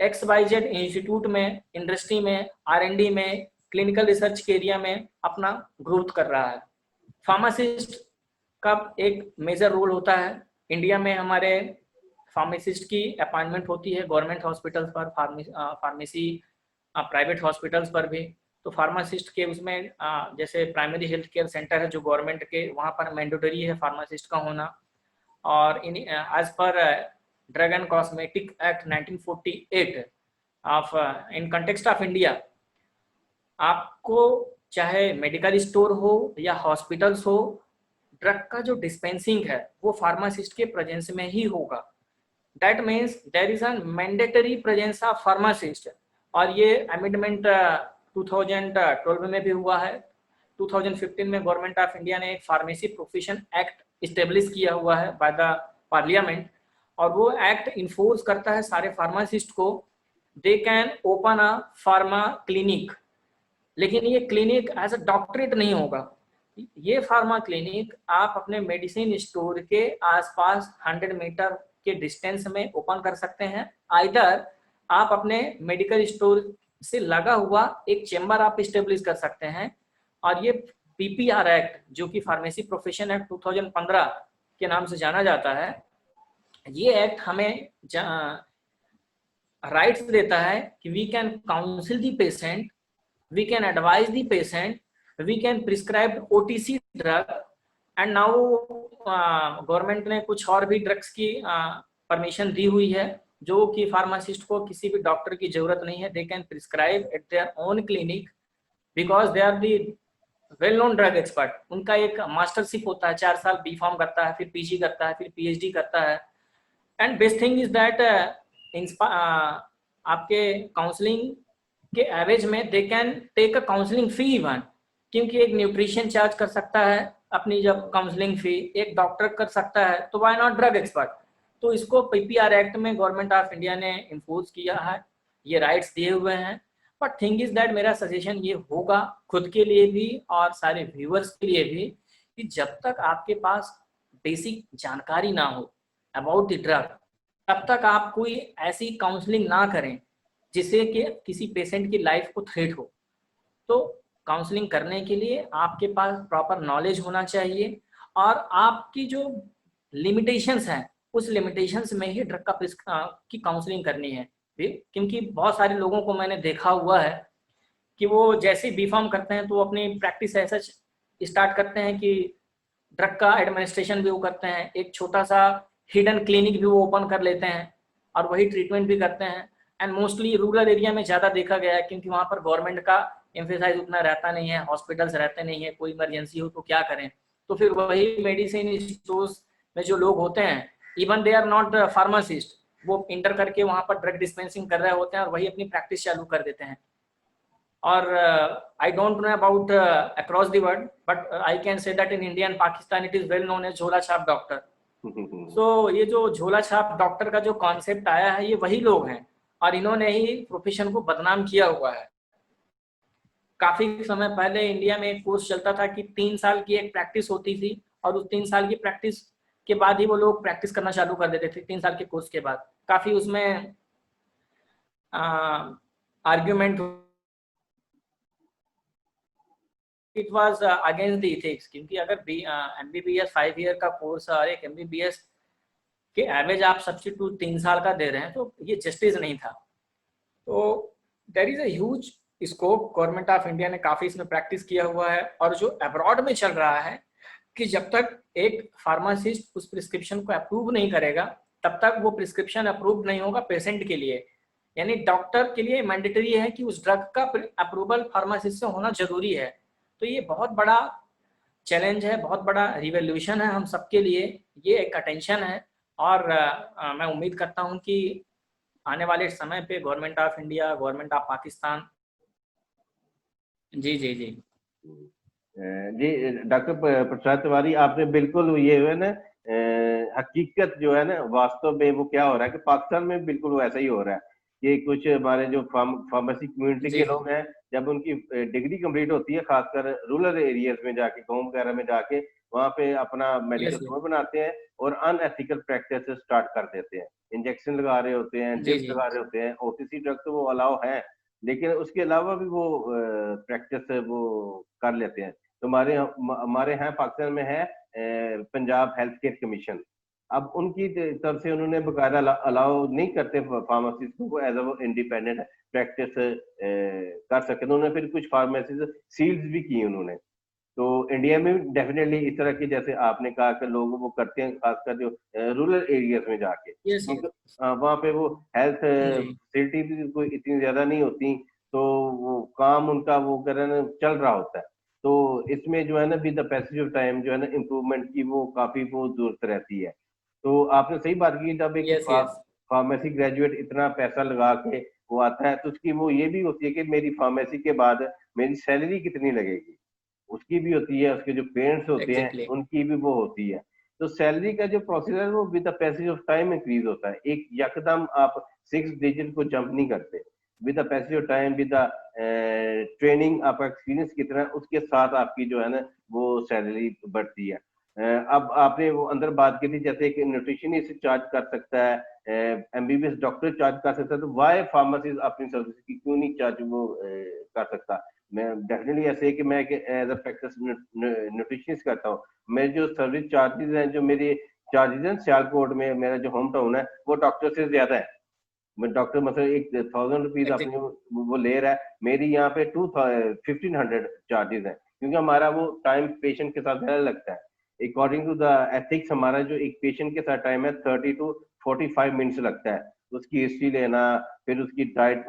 XYZ इंस्टीट्यूट में, इंडस्ट्री में, R&D में, क्लिनिकल रिसर्च के एरिया में अपना ग्रोथ कर रहा है। फार्मासिस्ट का एक मेजर रोल होता है। इंडिया में हमारे फार्मासिस्ट की अपॉइंटमेंट होती है गवर्नमेंट हॉस्पिटल्स पर, फार्मेसी प्राइवेट हॉस्पिटल्स पर भी। तो फार्मासिस्ट के उसमें जैसे प्राइमरी हेल्थ केयर सेंटर है जो गवर्नमेंट के, वहाँ पर मैंडेटरी है फार्मासिस्ट का होना। और इन एज पर drug and cosmetic act 1948 of in context of India, आपको चाहे मेडिकल स्टोर हो या हॉस्पिटल्स हो, ड्रग का जो डिस्पेंसिंग है वो फार्मासिस्ट के प्रेजेंस में ही होगा। That means there is a mandatory presence of pharmacist. और ये अमेंडमेंट 2012 में भी हुआ है। 2015 में गवर्नमेंट ऑफ इंडिया ने एक फार्मेसी प्रोफेशन एक्ट इस्टेब्लिश किया हुआ है बाय द पार्लियामेंट, और वो एक्ट इन्फोर्स करता है सारे फार्मासिस्ट को, they can open a pharma clinic. लेकिन ये क्लिनिक एज अ डॉक्टरेट नहीं होगा, ये फार्मा क्लिनिक आप अपने मेडिसिन स्टोर के आसपास 100 मीटर के डिस्टेंस में ओपन कर सकते हैं। आइदर आप अपने मेडिकल स्टोर से लगा हुआ एक चेंबर आप इस्टेब्लिश कर सकते हैं। और ये PPR एक्ट, जो कि फार्मेसी प्रोफेशन एक्ट 2015 के नाम से जाना जाता है, ये एक्ट हमें राइट्स देता है कि we can counsel the patient, we can advise the patient, we can prescribe OTC drug। And now government ने कुछ और भी ड्रग्स की परमिशन दी हुई है, जो कि फार्मासिस्ट को किसी भी डॉक्टर की जरूरत नहीं है, they can prescribe at their own clinic because they are the well known drug expert. उनका एक मास्टरशिप होता है, 4 साल B.Pharm करता है, फिर PG करता है, फिर PhD करता है। And best thing is that आपके काउंसलिंग के एवरेज में they can take a counselling fee even, क्योंकि एक न्यूट्रिशन चार्ज कर सकता है अपनी जब काउंसलिंग फी, एक डॉक्टर कर सकता है, तो व्हाई नॉट ड्रग एक्सपर्ट। तो इसको PPR एक्ट में गवर्नमेंट ऑफ इंडिया ने इम्पोज किया है, ये राइट्स दिए हुए हैं। बट थिंग इज दैट मेरा सजेशन ये होगा खुद के लिए भी और सारे व्यूअर्स के लिए भी, कि जब तक आपके पास बेसिक जानकारी ना हो अबाउट द ड्रग, तब तक आप कोई ऐसी काउंसलिंग ना करें जिससे कि किसी पेशेंट की लाइफ को थ्रेट हो। तो काउंसलिंग करने के लिए आपके पास प्रॉपर नॉलेज होना चाहिए, और आपकी जो लिमिटेशंस हैं उस लिमिटेशंस में ही ड्रग की काउंसलिंग करनी है। क्योंकि बहुत सारे लोगों को मैंने देखा हुआ है कि वो जैसे B.Pharm करते हैं तो वो अपनी प्रैक्टिस ऐसा स्टार्ट करते हैं कि ड्रग का एडमिनिस्ट्रेशन भी वो करते हैं, एक छोटा सा हिडन क्लिनिक भी वो ओपन कर लेते हैं और वही ट्रीटमेंट भी करते हैं। एंड मोस्टली रूरल एरिया में ज़्यादा देखा गया है, क्योंकि वहाँ पर गवर्नमेंट का एम्फेसाइज उतना रहता नहीं है, हॉस्पिटल्स रहते नहीं है, कोई इमरजेंसी हो तो क्या करें। तो फिर वही मेडिसिन स्टोर्स में जो लोग होते हैं, even they are not pharmacist, वो इंटर करके वहाँ पर ड्रग डिस्पेंसिंग कर रहे होते हैं और वही अपनी प्रैक्टिस चालू कर देते हैं। और I don't know about across the world, but I can say that in India and Pakistan it is well known as झोला छाप डॉक्टर। So ये जो झोला छाप डॉक्टर का जो कॉन्सेप्ट आया है, ये वही लोग हैं और इन्होंने ही प्रोफेशन को बदनाम किया हुआ है। काफी समय पहले इंडिया में एक कोर्स चलता था कि 3 साल की एक प्रैक्टिस होती थी और उस 3 साल की प्रैक्टिस के बाद ही वो लोग प्रैक्टिस करना चालू कर देते थे। 3 साल के कोर्स के बाद काफी उसमें argument, it was against the ethics, क्योंकि अगर MBBS 5 ईयर का कोर्स और एक MBBS के एवरेज आप सब्स्टिट्यूट 3 साल का दे रहे हैं, तो ये जस्टिस नहीं था। तो there is a huge scope. Government of India ने काफी इसमें प्रैक्टिस किया हुआ है और जो अब्रॉड में चल रहा है कि जब तक एक फार्मासिस्ट उस प्रिस्क्रिप्शन को अप्रूव नहीं करेगा तब तक वो प्रिस्क्रिप्शन अप्रूव नहीं होगा पेशेंट के लिए। यानी डॉक्टर के लिए मैंडेटरी है कि उस ड्रग का अप्रूवल फार्मासिस्ट से होना जरूरी है। तो ये बहुत बड़ा चैलेंज है, बहुत बड़ा रिवोल्यूशन है हम सबके लिए, ये एक अटेंशन है। और मैं उम्मीद करता हूँ कि आने वाले समय पे government of India, government of Pakistan. जी जी जी जी डॉक्टर प्रसाद तिवारी, आपने बिल्कुल ये है ना हकीकत जो है ना वास्तव में वो क्या हो रहा है कि पाकिस्तान में बिल्कुल वैसा ही हो रहा है कि कुछ हमारे जो फार्मेसी कम्युनिटी के लोग हैं, जब उनकी डिग्री कंप्लीट होती है, खासकर रूरल एरियाज में जाके, गाँव वगैरह में जाके, वहाँ पे अपना मेडिकल स्टोर बनाते हैं और अनएथिकल प्रैक्टिस स्टार्ट कर देते हैं। इंजेक्शन लगा रहे होते हैं, ड्रिप लगा रहे होते हैं। OTC ड्रग तो वो अलाउ है, लेकिन उसके अलावा भी वो प्रैक्टिस वो कर लेते हैं। तो हमारे यहाँ पाकिस्तान में है पंजाब हेल्थ केयर कमीशन। अब उनकी तरफ से उन्होंने बकायदा अलाउ नहीं करते फार्मेसिस्ट को एज अ इंडिपेंडेंट प्रैक्टिस कर सके। तो उन्होंने फिर कुछ फार्मेसीज सील्स भी की उन्होंने। तो इंडिया में डेफिनेटली इस तरह की, जैसे आपने कहा कि लोग वो करते हैं, खासकर जो रूरल एरियाज में जाके, वहाँ पे वो हेल्थ फैसिलिटी भी कोई इतनी ज्यादा नहीं होती, तो वो काम उनका वो चल रहा होता है। तो इसमें जो है ना with the passage of time जो है ना इम्प्रूवमेंट की वो काफी वो जरूरत रहती है। तो आपने सही बात की, जब एक फार्मेसी ग्रेजुएट इतना पैसा लगा के वो आता है, तो उसकी वो ये भी होती है कि मेरी फार्मेसी के बाद मेरी सैलरी कितनी लगेगी, उसकी भी होती है, उसके जो पेरेंट्स होते हैं उनकी भी वो होती है। तो सैलरी का जो प्रोसेस है वो with the passage of time increase होता है। एक यकदम आप 6 डिजिट को जंप नहीं करते। With the passage of time, with the training, आपका एक्सपीरियंस कितना है, उसके साथ आपकी जो है ना वो सैलरी बढ़ती है। अब आपने वो अंदर बात की थी, जैसे एक न्यूट्रिशनिस्ट चार्ज कर सकता है, MBBS डॉक्टर चार्ज कर सकता है, तो वाई फार्मासिस्ट अपनी सर्विस की क्यों नहीं चार्ज वो कर सकता। मैं डेफिनेटली ऐसे है कि मैं एज अ प्रैक्टिस न्यूट्रिशनिस्ट करता हूँ, मेरे जो सर्विस चार्जेस हैं, जो मेरे चार्जेस हैं सियालकोट में, मेरा जो होम टाउन है, वो डॉक्टर से ज्यादा है। मैं डॉक्टर मतलब 1000 रुपीज अपने वो ले रहा है, मेरी यहाँ पे 1500 चार्जेस है, क्योंकि हमारा वो टाइम पेशेंट के साथ ज्यादा लगता है। अकॉर्डिंग टू द एथिक्स, हमारा जो एक पेशेंट के साथ टाइम है 30 to 45 मिनट्स लगता है। उसकी हिस्ट्री लेना, फिर उसकी डाइट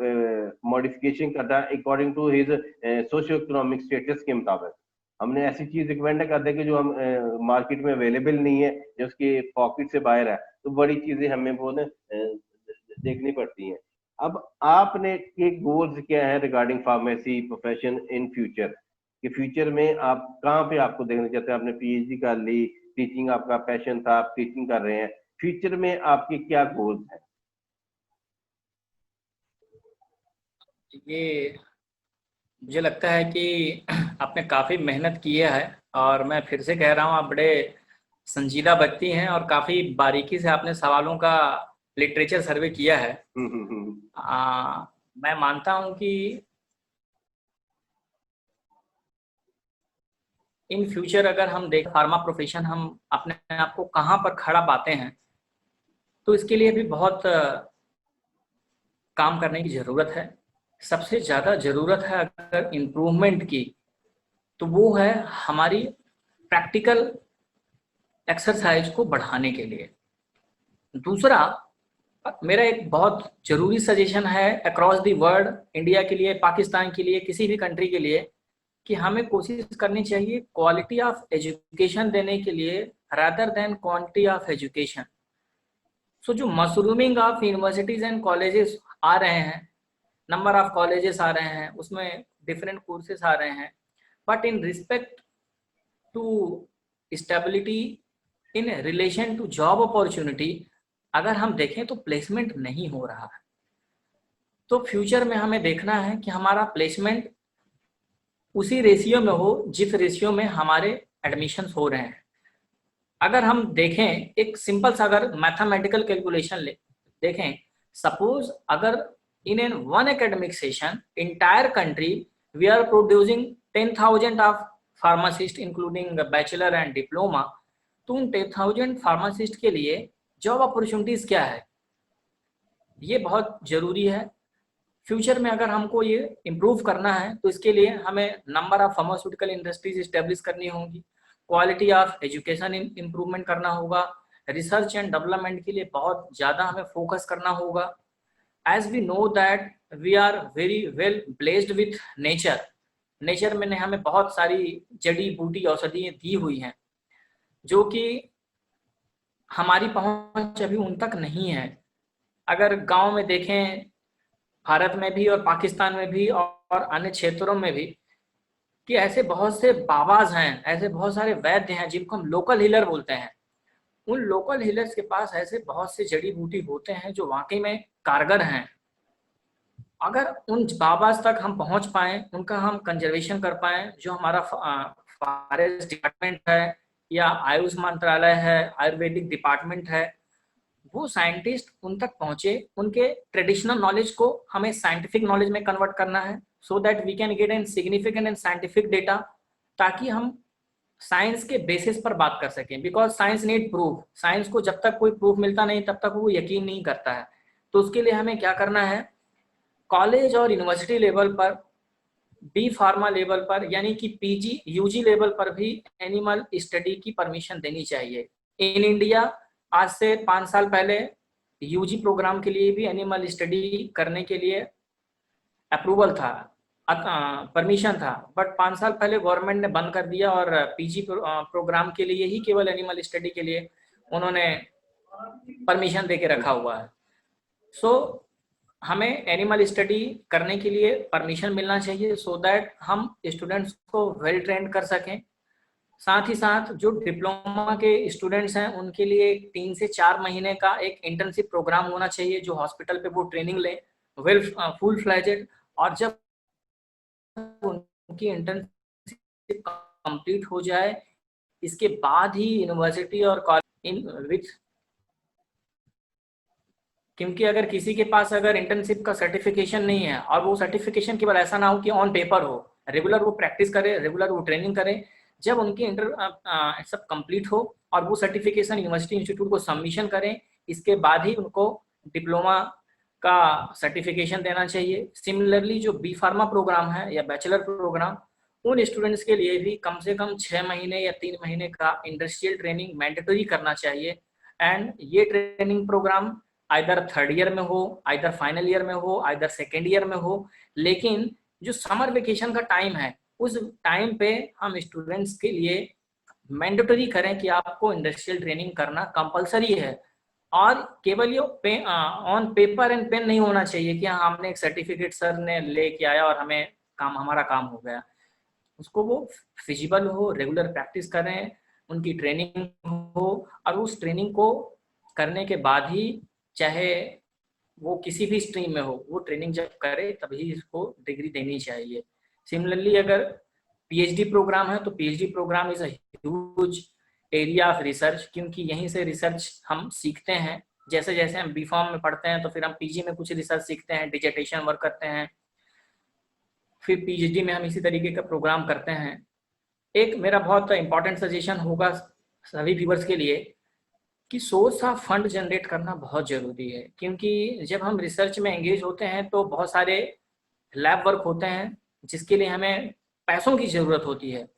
मॉडिफिकेशन करना according to his socio economic status के मुताबिक। हमने ऐसी चीज रिकमेंड कर दे कि जो हम मार्केट में अवेलेबल नहीं है, जो उसके पॉकेट से बाहर है, तो बड़ी चीजें हमें वो देखनी पड़ती हैं। अब आपने के गोल्स क्या है regarding pharmacy profession in future, कि फ्यूचर में आप कहाँ पे आपको देखना चाहते हैं? आपने PhD कर ली, टीचिंग आपका पैशन था, आप टीचिंग कर रहे हैं, फ्यूचर में आपके क्या गोल्स हैं? ये मुझे लगता है कि आपने काफ़ी मेहनत की है और मैं फिर से कह रहा हूँ, आप बड़े संजीदा व्यक्ति हैं और काफ़ी बारीकी से आपने सवालों का लिटरेचर सर्वे किया है। मैं मानता हूँ कि इन फ्यूचर अगर हम देखें फार्मा प्रोफेशन, हम अपने आप को कहाँ पर खड़ा पाते हैं, तो इसके लिए भी बहुत काम करने की ज़रूरत है। सबसे ज़्यादा ज़रूरत है अगर इम्प्रूवमेंट की, तो वो है हमारी प्रैक्टिकल एक्सरसाइज को बढ़ाने के लिए। दूसरा, मेरा एक बहुत जरूरी सजेशन है अक्रॉस द वर्ल्ड, इंडिया के लिए, पाकिस्तान के लिए, किसी भी कंट्री के लिए, कि हमें कोशिश करनी चाहिए क्वालिटी ऑफ एजुकेशन देने के लिए rather than quantity of education. So जो mushrooming of universities and colleges आ रहे हैं, नंबर ऑफ कॉलेजेस आ रहे हैं, उसमें डिफरेंट कोर्सेज आ रहे हैं, but in respect to stability in relation to job opportunity अगर हम देखें तो प्लेसमेंट नहीं हो रहा है। तो फ्यूचर में हमें देखना है कि हमारा प्लेसमेंट उसी रेशियो में हो जिस रेशियो में हमारे एडमिशन्स हो रहे हैं। अगर हम देखें एक सिंपल सा अगर मैथमेटिकल कैलकुलेशन ले देखें, सपोज अगर in an one academic session entire country we are producing 10,000 of pharmacist including bachelor and diploma, तो उन 10,000 फार्मासिस्ट के लिए जॉब अपॉर्चुनिटीज क्या है, ये बहुत जरूरी है। फ्यूचर में अगर हमको ये इम्प्रूव करना है तो इसके लिए हमें number of pharmaceutical industries establish करनी होगी, क्वालिटी ऑफ एजुकेशन इम्प्रूवमेंट करना होगा, रिसर्च एंड डेवलपमेंट के लिए बहुत ज़्यादा हमें फोकस करना होगा। As we know that we are very well blessed with nature, nature में ने हमें बहुत सारी जड़ी बूटी औषधियाँ दी हुई हैं जो कि हमारी पहुंच अभी उन तक नहीं है। अगर गांव में देखें, भारत में भी और पाकिस्तान में भी और अन्य क्षेत्रों में भी, कि ऐसे बहुत से बाबाज हैं, ऐसे बहुत सारे वैद्य हैं जिनको हम लोकल हीलर बोलते हैं। उन लोकल हीलर्स के पास ऐसे बहुत से जड़ी बूटी होते हैं जो वाकई में कारगर हैं। अगर उन बाबाज तक हम पहुंच पाएं, उनका हम कंजर्वेशन कर पाएं, जो हमारा फॉरेस्ट डिपार्टमेंट है या आयुष मंत्रालय है, आयुर्वेदिक डिपार्टमेंट है, वो साइंटिस्ट उन तक पहुंचे, उनके ट्रेडिशनल नॉलेज को हमें साइंटिफिक नॉलेज में कन्वर्ट करना है so that we can get an significant and scientific data, ताकि हम साइंस के बेसिस पर बात कर सकें। Because science need proof, science को जब तक कोई प्रूफ मिलता नहीं तब तक वो यकीन नहीं करता है। तो उसके लिए हमें क्या करना है, कॉलेज और यूनिवर्सिटी लेवल पर, बी फार्मा लेवल पर, यानी कि पीजी यूजी लेवल पर भी एनिमल स्टडी की परमिशन देनी चाहिए। इन इंडिया आज से 5 साल पहले यूजी प्रोग्राम के लिए भी एनिमल स्टडी करने के लिए अप्रूवल था, परमिशन था, बट 5 साल पहले गवर्नमेंट ने बंद कर दिया और पीजी प्रोग्राम के लिए ही केवल एनिमल स्टडी के लिए उन्होंने परमिशन दे के रखा हुआ है। सो हमें एनिमल स्टडी करने के लिए परमिशन मिलना चाहिए सो दैट हम स्टूडेंट्स को वेल ट्रेंड कर सकें। साथ ही साथ जो डिप्लोमा के स्टूडेंट्स हैं उनके लिए 3 से 4 महीने का एक इंटर्नशिप प्रोग्राम होना चाहिए, जो हॉस्पिटल पे वो ट्रेनिंग लें वेल फुल फ्लैजेड, और जब उनकी इंटर्नशिप कंप्लीट हो जाए इसके बाद ही यूनिवर्सिटी और कॉलेज इन विथ, क्योंकि अगर किसी के पास अगर इंटर्नशिप का सर्टिफिकेशन नहीं है और वो सर्टिफिकेशन केवल ऐसा ना हो कि ऑन पेपर हो, रेगुलर वो प्रैक्टिस करे, रेगुलर वो ट्रेनिंग करे, जब उनकी सब कंप्लीट हो और वो सर्टिफिकेशन यूनिवर्सिटी इंस्टीट्यूट को सबमिशन करें, इसके बाद ही उनको डिप्लोमा का सर्टिफिकेशन देना चाहिए। सिमिलरली जो बी फार्मा प्रोग्राम है या बैचलर प्रोग्राम, उन स्टूडेंट्स के लिए भी कम से कम 6 महीने या 3 महीने का इंडस्ट्रियल ट्रेनिंग मैंडेटरी करना चाहिए। एंड ये training programme either 3rd year में हो, आइदर फाइनल ईयर में हो, आइदर 2nd ईयर में हो, लेकिन जो समर वेकेशन का टाइम है उस टाइम पे हम स्टूडेंट्स के लिए मैंडेटरी करें कि आपको इंडस्ट्रियल ट्रेनिंग करना कंपलसरी है। और केवल ये ऑन पेपर एंड पेन नहीं होना चाहिए कि हाँ हमने एक सर्टिफिकेट सर ने लेके आया और हमें हमारा काम हो गया। उसको वो फिजिबल हो, रेगुलर प्रैक्टिस करें, उनकी ट्रेनिंग हो, और उस ट्रेनिंग को करने के बाद ही, चाहे वो किसी भी स्ट्रीम में हो, वो ट्रेनिंग जब करे तभी इसको डिग्री देनी चाहिए। सिमिलरली अगर पीएचडी प्रोग्राम है तो PhD program is a huge area of research, क्योंकि यहीं से रिसर्च हम सीखते हैं। जैसे जैसे हम बी फॉर्म में पढ़ते हैं तो फिर हम पीजी में कुछ रिसर्च सीखते हैं, डिजर्टेशन वर्क करते हैं, फिर पीएचडी में हम इसी तरीके का प्रोग्राम करते हैं। एक मेरा बहुत इंपॉर्टेंट सजेशन होगा सभी व्यूअर्स के लिए कि सोर्स ऑफ फंड जनरेट करना बहुत ज़रूरी है, क्योंकि जब हम रिसर्च में एंगेज होते हैं तो बहुत सारे लैब वर्क होते हैं जिसके लिए हमें पैसों की ज़रूरत होती है।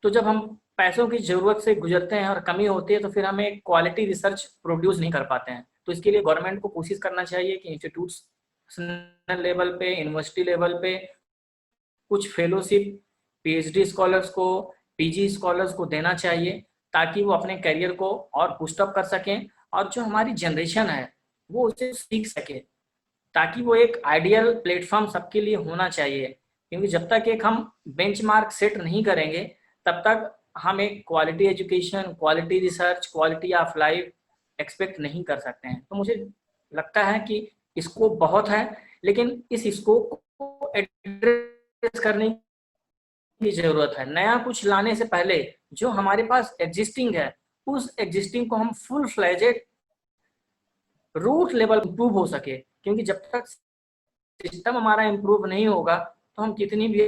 तो जब हम पैसों की ज़रूरत से गुजरते हैं और कमी होती है तो फिर हमें क्वालिटी रिसर्च प्रोड्यूस नहीं कर पाते हैं। तो इसके लिए गवर्नमेंट को कोशिश करना चाहिए कि इंस्टीट्यूशनल लेवल पे, यूनिवर्सिटी लेवल पे कुछ फेलोशिप पीएचडी स्कॉलर्स को, पीजी स्कॉलर्स को देना चाहिए, ताकि वो अपने करियर को और बूस्टअप कर सकें और जो हमारी जनरेशन है वो उसे सीख सके, ताकि वो एक आइडियल प्लेटफॉर्म सबके लिए होना चाहिए। क्योंकि जब तक एक हम बेंचमार्क सेट नहीं करेंगे तब तक हम एक quality education, quality research, quality of life expect नहीं कर सकते हैं। तो मुझे लगता है कि स्कोप बहुत है, लेकिन इस स्कोप को एड्रेस करने की जरूरत है। नया कुछ लाने से पहले जो हमारे पास एग्जिस्टिंग है, उस एग्जिस्टिंग को हम full fledged root level improve हो सके। क्योंकि जब तक सिस्टम हमारा इम्प्रूव नहीं होगा तो हम कितनी भी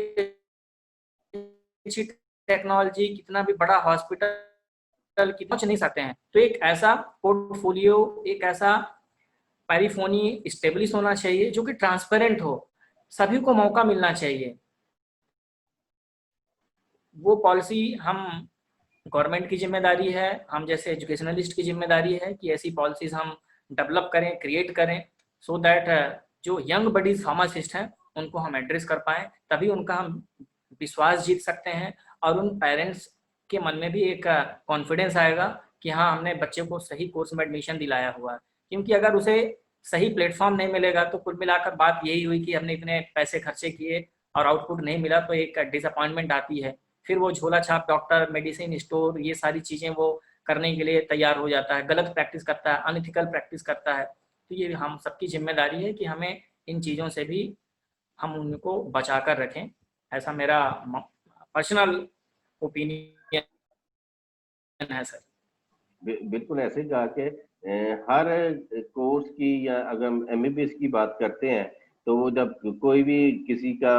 अच्छी टेक्नोलॉजी, कितना भी बड़ा हॉस्पिटल की पहुंच नहीं सकते हैं। तो एक ऐसा पोर्टफोलियो, एक ऐसा पैरिफोनी स्टेब्लिश होना चाहिए जो कि ट्रांसपेरेंट हो, सभी को मौका मिलना चाहिए। वो पॉलिसी हम गवर्नमेंट की जिम्मेदारी है, हम जैसे एजुकेशनलिस्ट की जिम्मेदारी है कि ऐसी पॉलिसीज हम डेवलप करें, क्रिएट करें, सो दैट जो यंग बडीज फार्मासिस्ट हैं उनको हम एड्रेस कर पाएँ, तभी उनका हम विश्वास जीत सकते हैं और उन पेरेंट्स के मन में भी एक कॉन्फिडेंस आएगा कि हाँ, हमने बच्चे को सही कोर्स में एडमिशन दिलाया हुआ है। क्योंकि अगर उसे सही प्लेटफॉर्म नहीं मिलेगा तो कुल मिलाकर बात यही हुई कि हमने इतने पैसे खर्चे किए और आउटपुट नहीं मिला, तो एक डिसअपॉइंटमेंट आती है। फिर वो झोला छाप डॉक्टर, मेडिसिन स्टोर, ये सारी चीज़ें वो करने के लिए तैयार हो जाता है, गलत प्रैक्टिस करता है, अनइथिकल प्रैक्टिस करता है। तो ये हम सबकी जिम्मेदारी है कि हमें इन चीज़ों से भी हम उनको बचा कर रखें। ऐसा मेरा पर्सनल ओपिनियन है सर। बिल्कुल ऐसे ही कहा कि हर कोर्स की, या अगर हम एमबीबीएस की बात करते हैं तो वो जब कोई भी किसी का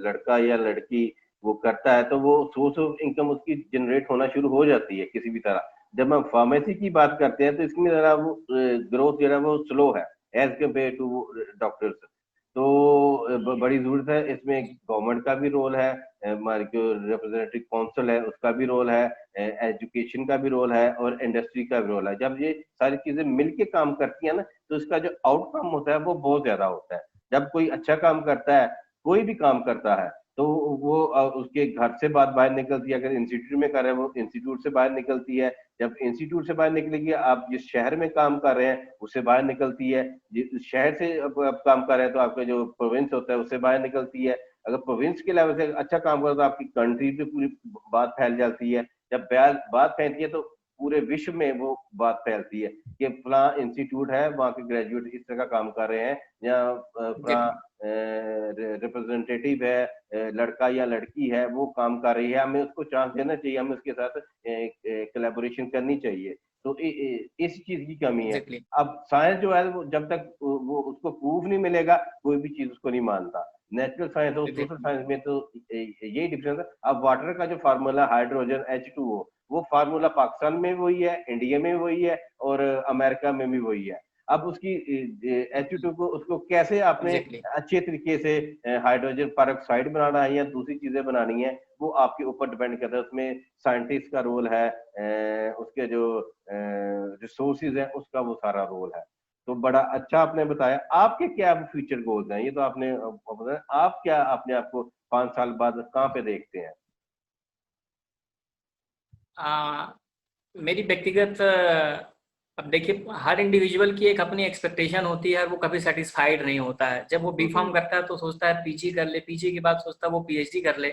लड़का या लड़की वो करता है तो वो सोर्स ऑफ इनकम उसकी जनरेट होना शुरू हो जाती है किसी भी तरह। जब हम फार्मेसी की बात करते हैं तो इसमें जरा वो ग्रोथ जो है वो स्लो है एज कम्पेयर टू डॉक्टर्स। तो बड़ी जरूरत है इसमें, गवर्नमेंट का भी रोल है, हमारी जो रिप्रेजेंटेटिव काउंसिल है उसका भी रोल है, एजुकेशन का भी रोल है और इंडस्ट्री का भी रोल है। जब ये सारी चीजें मिलके काम करती है ना तो इसका जो आउटकम होता है वो बहुत ज्यादा होता है। जब कोई अच्छा काम करता है, कोई भी काम करता है, तो वो उसके घर से बात बाहर निकलती है। अगर इंस्टीट्यूट में कर रहे हैं वो इंस्टीट्यूट से बाहर निकलती है, जब इंस्टीट्यूट से बाहर निकलेगी आप जिस शहर में काम कर रहे हैं उससे बाहर निकलती है, जिस शहर से आप काम कर रहे हैं तो आपका जो प्रोविंस होता है उससे बाहर निकलती है। अगर प्रोविंस के लेवल से अच्छा काम करो तो आपकी कंट्री पे पूरी बात फैल जाती है। जब बात फैलती है तो पूरे विश्व में वो बात फैलती है कि फला इंस्टीट्यूट है, वहाँ के ग्रेजुएट इस तरह का काम कर रहे हैं, या फला रिप्रेजेंटेटिव है, लड़का या लड़की है वो काम कर रही है, हमें उसको चांस देना चाहिए, हमें उसके साथ कोलैबोरेशन करनी चाहिए। तो इस चीज की कमी है। Exactly. अब साइंस जो है वो जब तक वो उसको प्रूफ नहीं मिलेगा कोई भी चीज उसको नहीं मानता। नेचुरल साइंस और सोशल साइंस में तो यही डिफरेंस है। अब वाटर का जो फार्मूला हाइड्रोजन H2O, वो फार्मूला पाकिस्तान में वही है, इंडिया में वही है और अमेरिका में भी वही है। अब उसकी H2O को उसको कैसे आपने Exactly. अच्छे तरीके से हाइड्रोजन पेरोक्साइड बनाना है या दूसरी चीजें बनानी है, वो आपके ऊपर डिपेंड करता है। उसमें साइंटिस्ट का रोल है, उसके जो रिसोर्सेज है उसका वो सारा रोल है। तो बड़ा अच्छा आपने बताया। आपके क्या फ्यूचर गोल्स हैं, ये तो आपने बताया। आप क्या अपने आप को 5 साल बाद कहाँ पे देखते हैं? मेरी व्यक्तिगत अब देखिए, हर इंडिविजुअल की एक अपनी एक्सपेक्टेशन होती है और वो कभी सेटिस्फाइड नहीं होता है। जब वो बी फार्म करता है तो सोचता है पीजी कर ले, पीजी के बाद सोचता है वो पीएचडी कर ले,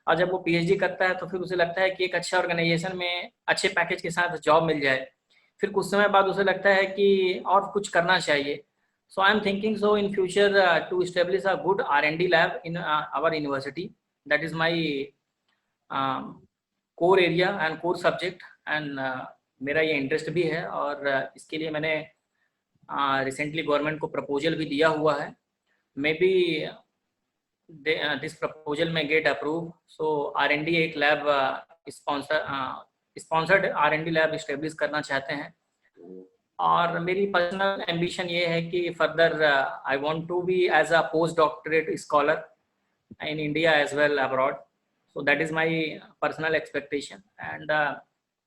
और जब वो पीएचडी करता है तो फिर उसे लगता है कि एक अच्छे ऑर्गेनाइजेशन में अच्छे पैकेज के साथ जॉब मिल जाए। फिर कुछ समय बाद उसे लगता है कि और कुछ करना चाहिए। So I am thinking so in future to establish a good R&D lab in our university. That is my core area and core subject, and मेरा ये इंटरेस्ट भी है। और इसके लिए मैंने रिसेंटली गवर्नमेंट को प्रपोजल भी दिया हुआ है। मे बी दिस प्रपोजल में गेट अप्रूव, सो R&D एक lab sponsored R&D lab establish करना चाहते हैं। और मेरी पर्सनल एम्बिशन ये है कि further I want to be as a post doctorate scholar in India as well abroad. So that is my personal expectation. And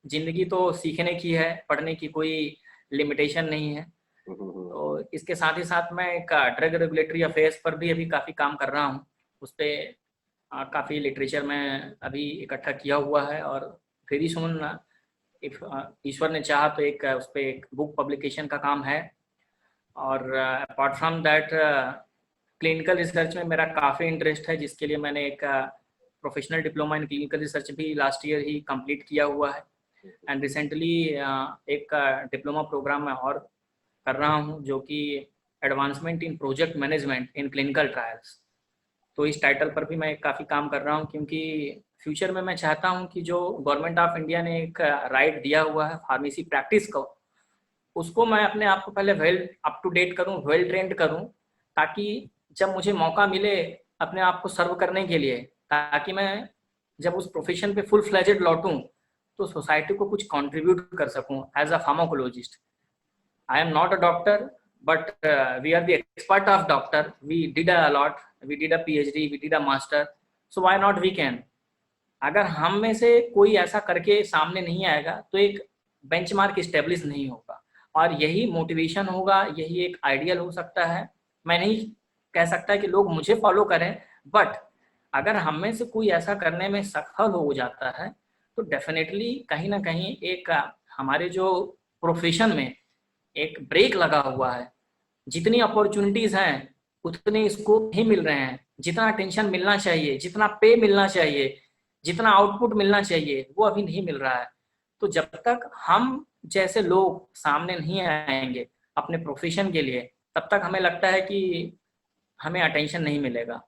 जिंदगी तो सीखने की है, पढ़ने की कोई लिमिटेशन नहीं है। तो इसके साथ ही साथ मैं एक ड्रग रेगुलेटरी अफेयर्स पर भी अभी काफ़ी काम कर रहा हूँ। उस पर काफ़ी लिटरेचर में अभी इकट्ठा किया हुआ है, और वेरी सुन इफ ईश्वर ने चाहा तो एक उस पर एक बुक पब्लिकेशन का काम है। और apart from that clinical research में मेरा काफ़ी इंटरेस्ट है, जिसके लिए मैंने एक professional diploma in clinical research भी लास्ट ईयर ही कंप्लीट किया हुआ है। एंड रिसेंटली एक डिप्लोमा प्रोग्राम में और कर रहा हूँ, जो कि advancement in project management in clinical trials. तो इस टाइटल पर भी मैं काफ़ी काम कर रहा हूँ, क्योंकि फ्यूचर में मैं चाहता हूँ कि जो गवर्नमेंट ऑफ इंडिया ने एक राइट दिया हुआ है फार्मेसी प्रैक्टिस को, उसको मैं अपने आप को पहले वेल अप टू डेट करूँ, वेल ट्रेंड करूँ, ताकि जब मुझे मौका मिले अपने आप को सर्व करने के लिए, ताकि मैं जब उस प्रोफेशन पे फुल फ्लेजेड लौटूँ तो सोसाइटी को कुछ कंट्रीब्यूट कर सकूँ as a pharmacologist. I am not a doctor, but we are the expert of doctor. We did a lot. We did a PhD. We did a master. So why not we can? अगर हम में से कोई ऐसा करके सामने नहीं आएगा तो एक बेंचमार्क इस्टेब्लिश नहीं होगा, और यही मोटिवेशन होगा, यही एक आइडियल हो सकता है। मैं नहीं कह सकता कि लोग मुझे फॉलो करें, बट अगर हम में से कोई ऐसा करने में सफल हो जाता है तो डेफिनेटली कहीं ना कहीं एक हमारे जो प्रोफेशन में एक ब्रेक लगा हुआ है। जितनी अपॉर्चुनिटीज हैं उतने स्कोप नहीं मिल रहे हैं, जितना टेंशन मिलना चाहिए, जितना पे मिलना चाहिए, जितना आउटपुट मिलना चाहिए, वो अभी नहीं मिल रहा है। तो जब तक हम जैसे लोग सामने नहीं आएंगे अपने प्रोफेशन के लिए, तब तक हमें लगता है कि हमें अटेंशन नहीं मिलेगा।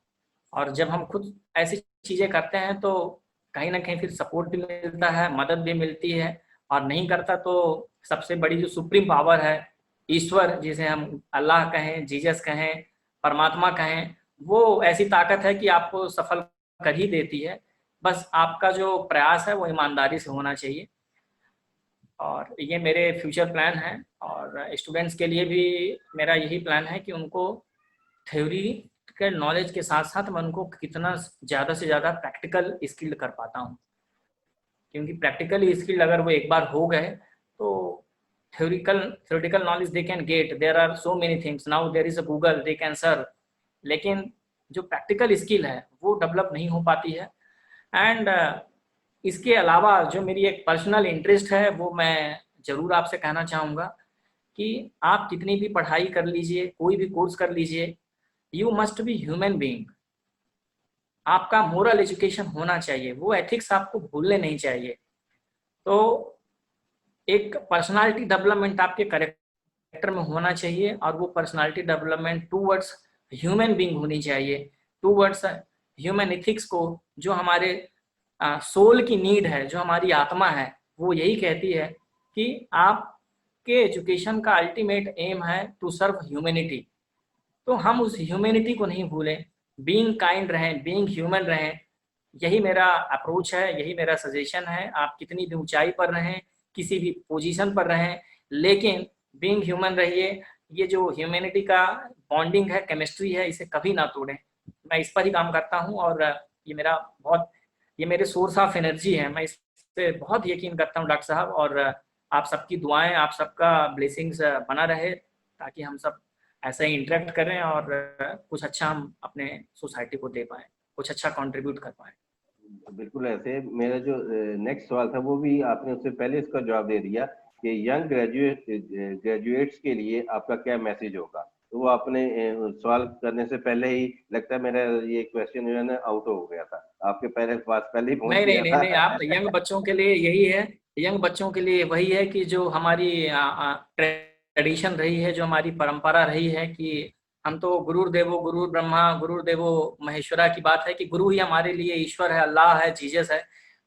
और जब हम खुद ऐसी चीज़ें करते हैं तो कहीं ना कहीं फिर सपोर्ट भी मिलता है, मदद भी मिलती है। और नहीं करता तो सबसे बड़ी जो सुप्रीम पावर है, ईश्वर, जिसे हम अल्लाह कहें, जीसस कहें, परमात्मा कहें, वो ऐसी ताकत है कि आपको सफल कर ही देती है। बस आपका जो प्रयास है वो ईमानदारी से होना चाहिए। और ये मेरे फ्यूचर प्लान हैं, और स्टूडेंट्स के लिए भी मेरा यही प्लान है कि उनको थ्योरी के नॉलेज के साथ साथ मैं उनको कितना ज़्यादा से ज़्यादा प्रैक्टिकल स्किल्ड कर पाता हूँ। क्योंकि प्रैक्टिकली स्किल्ड अगर वो एक बार हो गए तो theoretical knowledge they can get, there are so many things now, there is a Google, they can serve, लेकिन जो प्रैक्टिकल स्किल है वो डेवलप नहीं हो पाती है। एंड इसके अलावा जो मेरी एक पर्सनल इंटरेस्ट है वो मैं ज़रूर आपसे कहना चाहूँगा कि आप कितनी भी पढ़ाई कर लीजिए, कोई भी कोर्स कर लीजिए, you must be human being. आपका मोरल एजुकेशन होना चाहिए, वो एथिक्स आपको भूलने नहीं चाहिए। तो एक पर्सनालिटी डेवलपमेंट आपके कैरेक्टर में होना चाहिए, और वो personality development towards human being होनी चाहिए, टूवर्ड्स ह्यूमन एथिक्स को। जो हमारे सोल की नीड है, जो हमारी आत्मा है, वो यही कहती है कि आपके एजुकेशन का अल्टीमेट एम है टू सर्व ह्यूमैनिटी। तो हम उस ह्यूमैनिटी को नहीं भूलें, बीइंग काइंड रहें, बीइंग ह्यूमन रहें। यही मेरा अप्रोच है, यही मेरा सजेशन है। आप कितनी भी ऊंचाई पर रहें, किसी भी पोजीशन पर रहें, लेकिन बीइंग ह्यूमन रहिए। ये जो ह्यूमैनिटी का बॉन्डिंग है, केमिस्ट्री है, इसे कभी ना तोड़ें। मैं इस पर ही काम करता हूँ, और ये मेरे सोर्स ऑफ एनर्जी है। मैं इस पे बहुत यकीन करता हूँ डॉक्टर साहब, और आप सबकी दुआएं, आप सबका ब्लेसिंग्स बना रहे, ताकि हम सब ऐसे ही इंटरेक्ट करें और कुछ अच्छा हम अपने सोसाइटी को दे पाएँ, कुछ अच्छा कंट्रीब्यूट कर पाएँ। बिल्कुल ऐसे। मेरा जो नेक्स्ट सवाल था वो भी आपने उससे पहले इसका जवाब दे दिया कि यंग ग्रेजुएट्स के लिए आपका क्या मैसेज होगा। तो वो आपने सवाल करने से पहले ही लगता है मेरा ये क्वेश्चन जो है ना आउट हो गया था, आपके पास पहले ही पहुंच नहीं नहीं गया नहीं था। नहीं, आप यंग बच्चों के लिए यही है, यंग बच्चों के लिए वही है कि जो हमारी ट्रेडिशन रही है, जो हमारी परंपरा रही है कि हम तो गुरुर्देवो गुरु ब्रह्मा गुरुर्देवो महेश्वरा की बात है कि गुरु ही हमारे लिए ईश्वर है, अल्लाह है, जीसस है।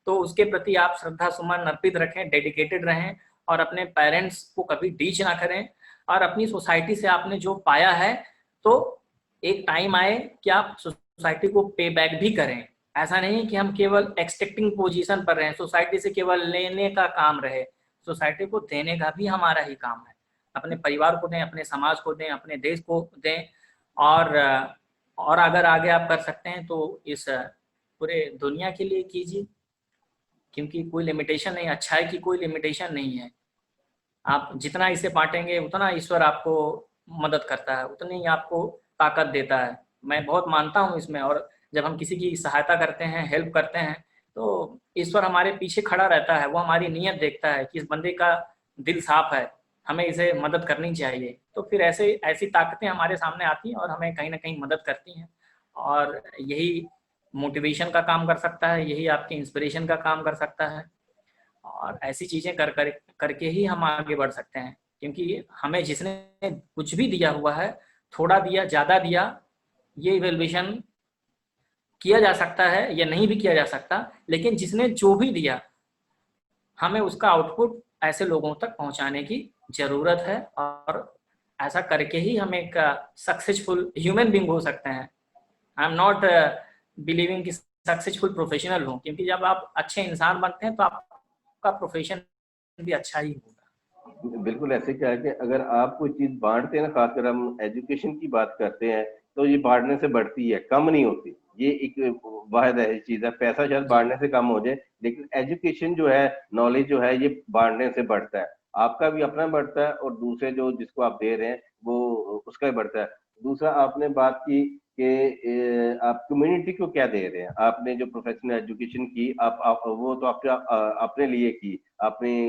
तो उसके प्रति आप श्रद्धा सुमन अर्पित रखें, डेडिकेटेड रहें, और अपने पेरेंट्स को कभी डीच ना करें। और अपनी सोसाइटी से आपने जो पाया है, तो एक टाइम आए कि आप सोसाइटी को पे बैक भी करें। ऐसा नहीं कि हम केवल एक्सपेक्टिंग पोजीशन पर रहें, सोसाइटी से केवल लेने का काम रहे, सोसाइटी को देने का भी हमारा ही काम है। अपने परिवार को दें, अपने समाज को दें, अपने देश को दें। और अगर आगे आप कर सकते हैं तो इस पूरे दुनिया के लिए कीजिए, क्योंकि कोई लिमिटेशन नहीं, अच्छाई की कोई लिमिटेशन नहीं है। आप जितना इसे बांटेंगे उतना ईश्वर आपको मदद करता है, उतनी ही आपको ताकत देता है। मैं बहुत मानता हूँ इसमें। और जब हम किसी की सहायता करते हैं, हेल्प करते हैं, तो ईश्वर हमारे पीछे खड़ा रहता है। वो हमारी नीयत देखता है कि इस बंदे का दिल साफ है, हमें इसे मदद करनी चाहिए। तो फिर ऐसे ऐसी ताकतें हमारे सामने आती हैं और हमें कहीं ना कहीं मदद करती हैं। और यही मोटिवेशन का काम कर सकता है, यही आपकी इंस्पिरेशन का काम कर सकता है। और ऐसी चीज़ें करके ही हम आगे बढ़ सकते हैं। क्योंकि हमें जिसने कुछ भी दिया हुआ है, थोड़ा दिया ज़्यादा दिया, ये इवेल्युएशन किया जा सकता है या नहीं भी किया जा सकता, लेकिन जिसने जो भी दिया, हमें उसका आउटपुट ऐसे लोगों तक पहुंचाने की ज़रूरत है। और ऐसा करके ही हम एक सक्सेसफुल ह्यूमन बींग हो सकते हैं। आई एम नॉट बिलीविंग कि सक्सेसफुल प्रोफेशनल हूँ, क्योंकि जब आप अच्छे इंसान बनते हैं तो आपका प्रोफेशन भी अच्छा ही होगा। बिल्कुल ऐसे क्या है कि अगर आप कोई चीज बांटते हैं ना, खासकर हम एजुकेशन की बात करते हैं, तो ये बांटने से बढ़ती है, कम नहीं होती। ये एक वाहिद ऐसी चीज है, पैसा शायद जी, बांटने से कम हो जाए, लेकिन एजुकेशन जो है, नॉलेज जो है, ये बांटने से बढ़ता है। आपका भी अपना बढ़ता है और दूसरे जो जिसको आप दे रहे हैं वो उसका भी बढ़ता है। दूसरा आपने बात की कि आप कम्युनिटी को क्या दे रहे हैं। आपने जो प्रोफेशनल एजुकेशन की, आप वो तो आपने अपने लिए की, अपनी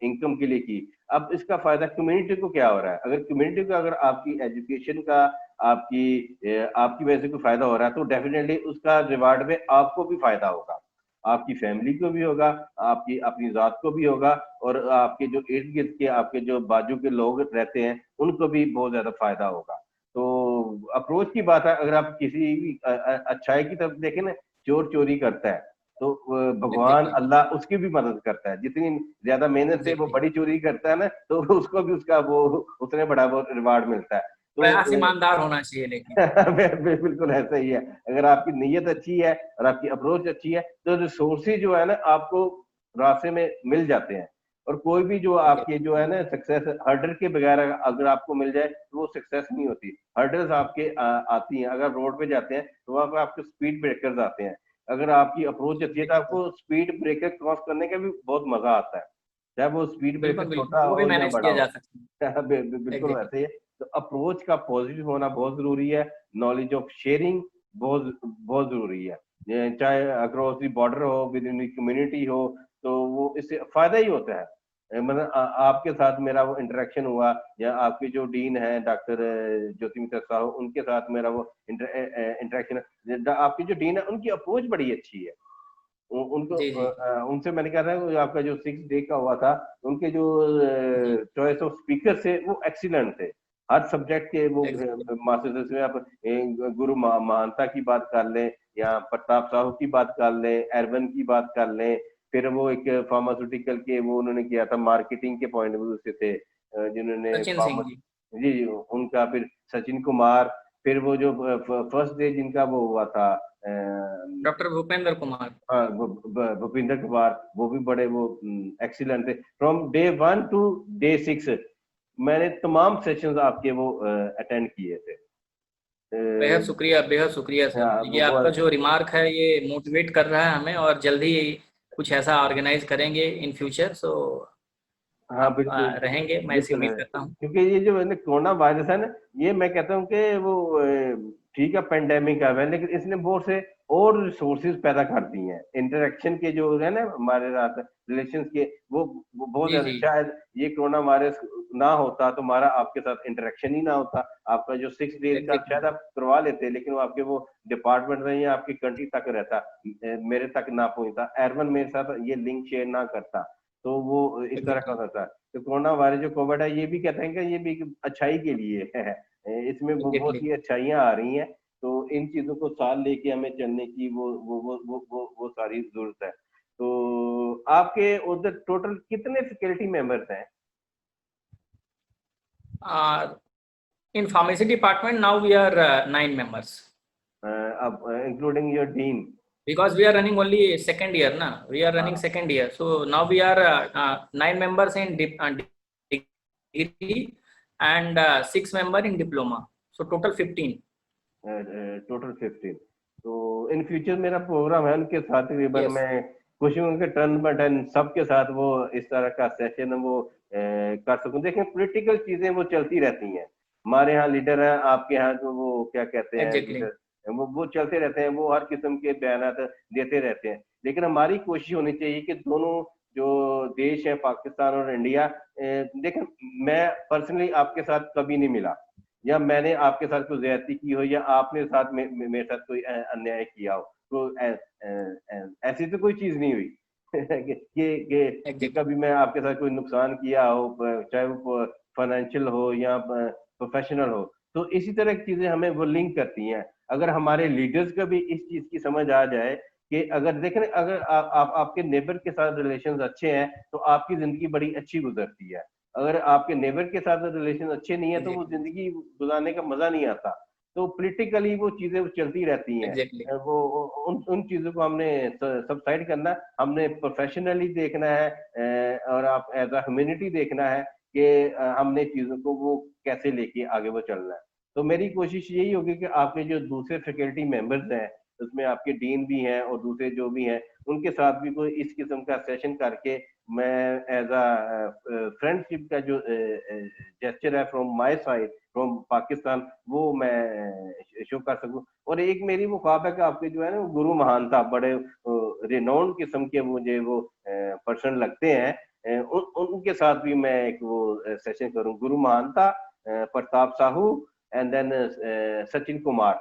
इनकम के लिए की। अब इसका फायदा कम्युनिटी को क्या हो रहा है। अगर कम्युनिटी को, अगर आपकी एजुकेशन का, आपकी वजह से कोई फायदा हो रहा है, तो डेफिनेटली उसका रिवार्ड में आपको भी फायदा होगा, आपकी फैमिली को भी होगा, आपकी अपनी जात को भी होगा, और आपके जो इर्द गिर्द के, आपके जो बाजू के लोग रहते हैं, उनको भी बहुत ज्यादा फायदा होगा। तो अप्रोच की बात है, अगर आप किसी भी अच्छाई की तरफ देखें ना, चोर चोरी करता है तो भगवान एग्जैक्टली, अल्लाह उसकी भी मदद करता है। जितनी ज्यादा मेहनत से वो एग्जैक्टली। बड़ी चोरी करता है ना, तो उसको भी उसका वो उतने बड़ा वो रिवार्ड मिलता है। तो प्रयास ईमानदार होना चाहिए लेकिन। बिल्कुल ऐसा ही है। अगर आपकी नीयत अच्छी है और आपकी अप्रोच अच्छी है, तो रिसोर्सेज जो है ना, आपको रास्ते में मिल जाते हैं। और कोई भी जो आपके जो है ना सक्सेस, हर्डर के बगैर अगर आपको मिल जाए, तो वो सक्सेस नहीं होती। हर्डल्स आपके आती हैं। अगर रोड पे जाते हैं तो वहां पे आपके स्पीड ब्रेकर्स आते हैं। अगर आपकी अप्रोच अच्छी है, तो बिल्कुल, आपको स्पीड ब्रेकर क्रॉस करने का भी बहुत मजा आता है, चाहे वो स्पीड ब्रेकर बिल्कुल, बिल्कुल, छोटा वो भी हो या मैनेज बड़ा किया हो। जा सकता है। बिल्कुल वैसे ही है। तो अप्रोच का पॉजिटिव होना बहुत जरूरी है। नॉलेज ऑफ शेयरिंग बहुत बहुत जरूरी है। चाहे अक्रॉस द बॉर्डर हो, विद इन कम्युनिटी हो, तो वो इससे फायदा ही होता है। मतलब आपके साथ मेरा वो इंटरेक्शन हुआ, या आपके जो डीन है डॉक्टर ज्योति मित्र साहू, उनके साथ मेरा वो इंटरेक्शन। आपकी जो डीन है, उनकी अप्रोच बड़ी अच्छी है। उनको जी, जी, उनसे मैंने कहा था, आपका जो 6 डे का हुआ था, उनके जो जी, चॉइस ऑफ स्पीकर थे वो एक्सीलेंट थे। हर सब्जेक्ट के वो एग्जैक्टली। मास्टर्स में आप गुरु महानता की बात कर लें, या प्रताप साहू की बात कर लें, एरवन की बात कर लें। फिर वो एक फार्मास्यूटिकल के वो उन्होंने किया था, मार्केटिंग के पॉइंट ऑफ व्यू से थे, जिन्होंने सचिन सिंह फार्मा। जी, जी जी, उनका फिर सचिन कुमार। फिर वो जो फर्स्ट डे जिनका वो हुआ था, डॉक्टर भूपेंद्र कुमार। हाँ, भूपिंदर कुमार, वो भी बड़े वो एक्सीलेंट थे। फ्रॉम डे 1 to डे 6 मैंने तमाम सेशंस आपके वो अटेंड किए थे। बेहद शुक्रिया सर। ये वो आपका जो रिमार्क है ये मोटिवेट कर रहा है हमें, और जल्दी कुछ ऐसा ऑर्गेनाइज करेंगे इन फ्यूचर। सो हाँ आप बिल्कुल, रहेंगे, मैं ऐसी बिल्कुल उम्मीद है। करता हूँ। क्योंकि ये जो है ना कोरोना वायरस है ना, ये मैं कहता हूँ कि वो ठीक है, पेंडेमिक आ गया, लेकिन इसने बहुत से और रिसोर्सेज पैदा कर दी हैं। इंटरेक्शन के जो है ना हमारे साथ, रिलेशंस के, वो बहुत जी, ज्यादा। जी, शायद ये कोरोना वायरस ना होता तो हमारा आपके साथ इंटरेक्शन ही ना होता। आपका जो 6 डेज का एग्जैक्टली, शायद आप करवा लेते, लेकिन वो आपके वो डिपार्टमेंट में या आपकी कंट्री तक रहता, मेरे तक ना पहुंचता, एयरमैन मेरे साथ ये लिंक शेयर ना करता, तो वो इस तरह का एग्जैक्टली, होता। तो कोरोना वायरस जो कोविड है, ये भी कहते हैं कि ये भी एक अच्छाई के लिए है। इसमें वो बहुत एग्जैक्टली। सी अच्छाइयां आ रही हैं। तो इन चीजों को साथ लेके हमें चलने की वो सारी जरूरत है। तो आपके उधर टोटल कितने फैकल्टी मेंबर्स हैं? In pharmacy department now we are 9 members, अब including your dean? because we are running only second year na. We are running हाँ, second year, so now we are 9 members in degree and 6 members in diploma. So total 15. Total 15। तो in future मेरा programme है उनके साथ, तकरीबन Yes. मैं खुशी हूँ कि टर्न बाय टर्न सबके साथ वो इस तरह का सेशन वो कर सकूं। देखें पॉलिटिकल चीजें वो चलती रहती हैं, हमारे यहाँ लीडर है, आपके यहाँ तो वो क्या कहते हैं एग्जैक्टली। लीडर, वो चलते रहते हैं, वो हर किस्म के बयान देते रहते हैं। लेकिन हमारी कोशिश होनी चाहिए कि दोनों जो देश है पाकिस्तान और इंडिया, देखें मैं पर्सनली आपके साथ कभी नहीं मिला, या मैंने आपके साथ कोई ज्यादती की हो, या आपने साथ मेरे साथ कोई अन्याय किया हो, तो ऐसी तो कोई चीज नहीं हुई कि एग्जैक्टली। कभी मैं आपके साथ कोई नुकसान किया हो, चाहे वो फाइनेंशियल हो या प्रोफेशनल हो। तो इसी तरह की चीजें हमें वो लिंक करती हैं। अगर हमारे लीडर्स को भी इस चीज की समझ आ जाए कि अगर देखें, अगर आप आपके नेबर के साथ रिलेशंस अच्छे हैं तो आपकी जिंदगी बड़ी अच्छी गुजरती है। अगर आपके नेबर के साथ रिलेशन अच्छे नहीं है तो वो एग्जैक्टली। जिंदगी गुजारने का मजा नहीं आता। तो पॉलिटिकली वो चीजें चलती रहती हैं। एग्जैक्टली। वो उन उन चीजों को हमने सबसाइड करना, हमने प्रोफेशनली देखना है, और आप एज अ ह्यूमैनिटी देखना है कि हमने चीजों को वो कैसे लेके आगे वो चलना है। तो मेरी कोशिश यही होगी कि आपके जो दूसरे फैकल्टी मेंबर्स हैं, उसमें आपके डीन भी हैं और दूसरे जो भी हैं, उनके साथ भी कोई इस किस्म का सेशन करके मैं एज अ फ्रेंडशिप का जो जेस्चर है from my side from Pakistan, वो मैं शो कर सकूं। और एक मेरी वो ख्वाब है कि आपके जो है ना गुरु महानता बड़े रिनाउंड किस्म के मुझे वो पर्सन लगते हैं, उनके साथ भी मैं एक वो सेशन करूं, Guru Mahanta, Pratap Sahu, and then Sachin Kumar.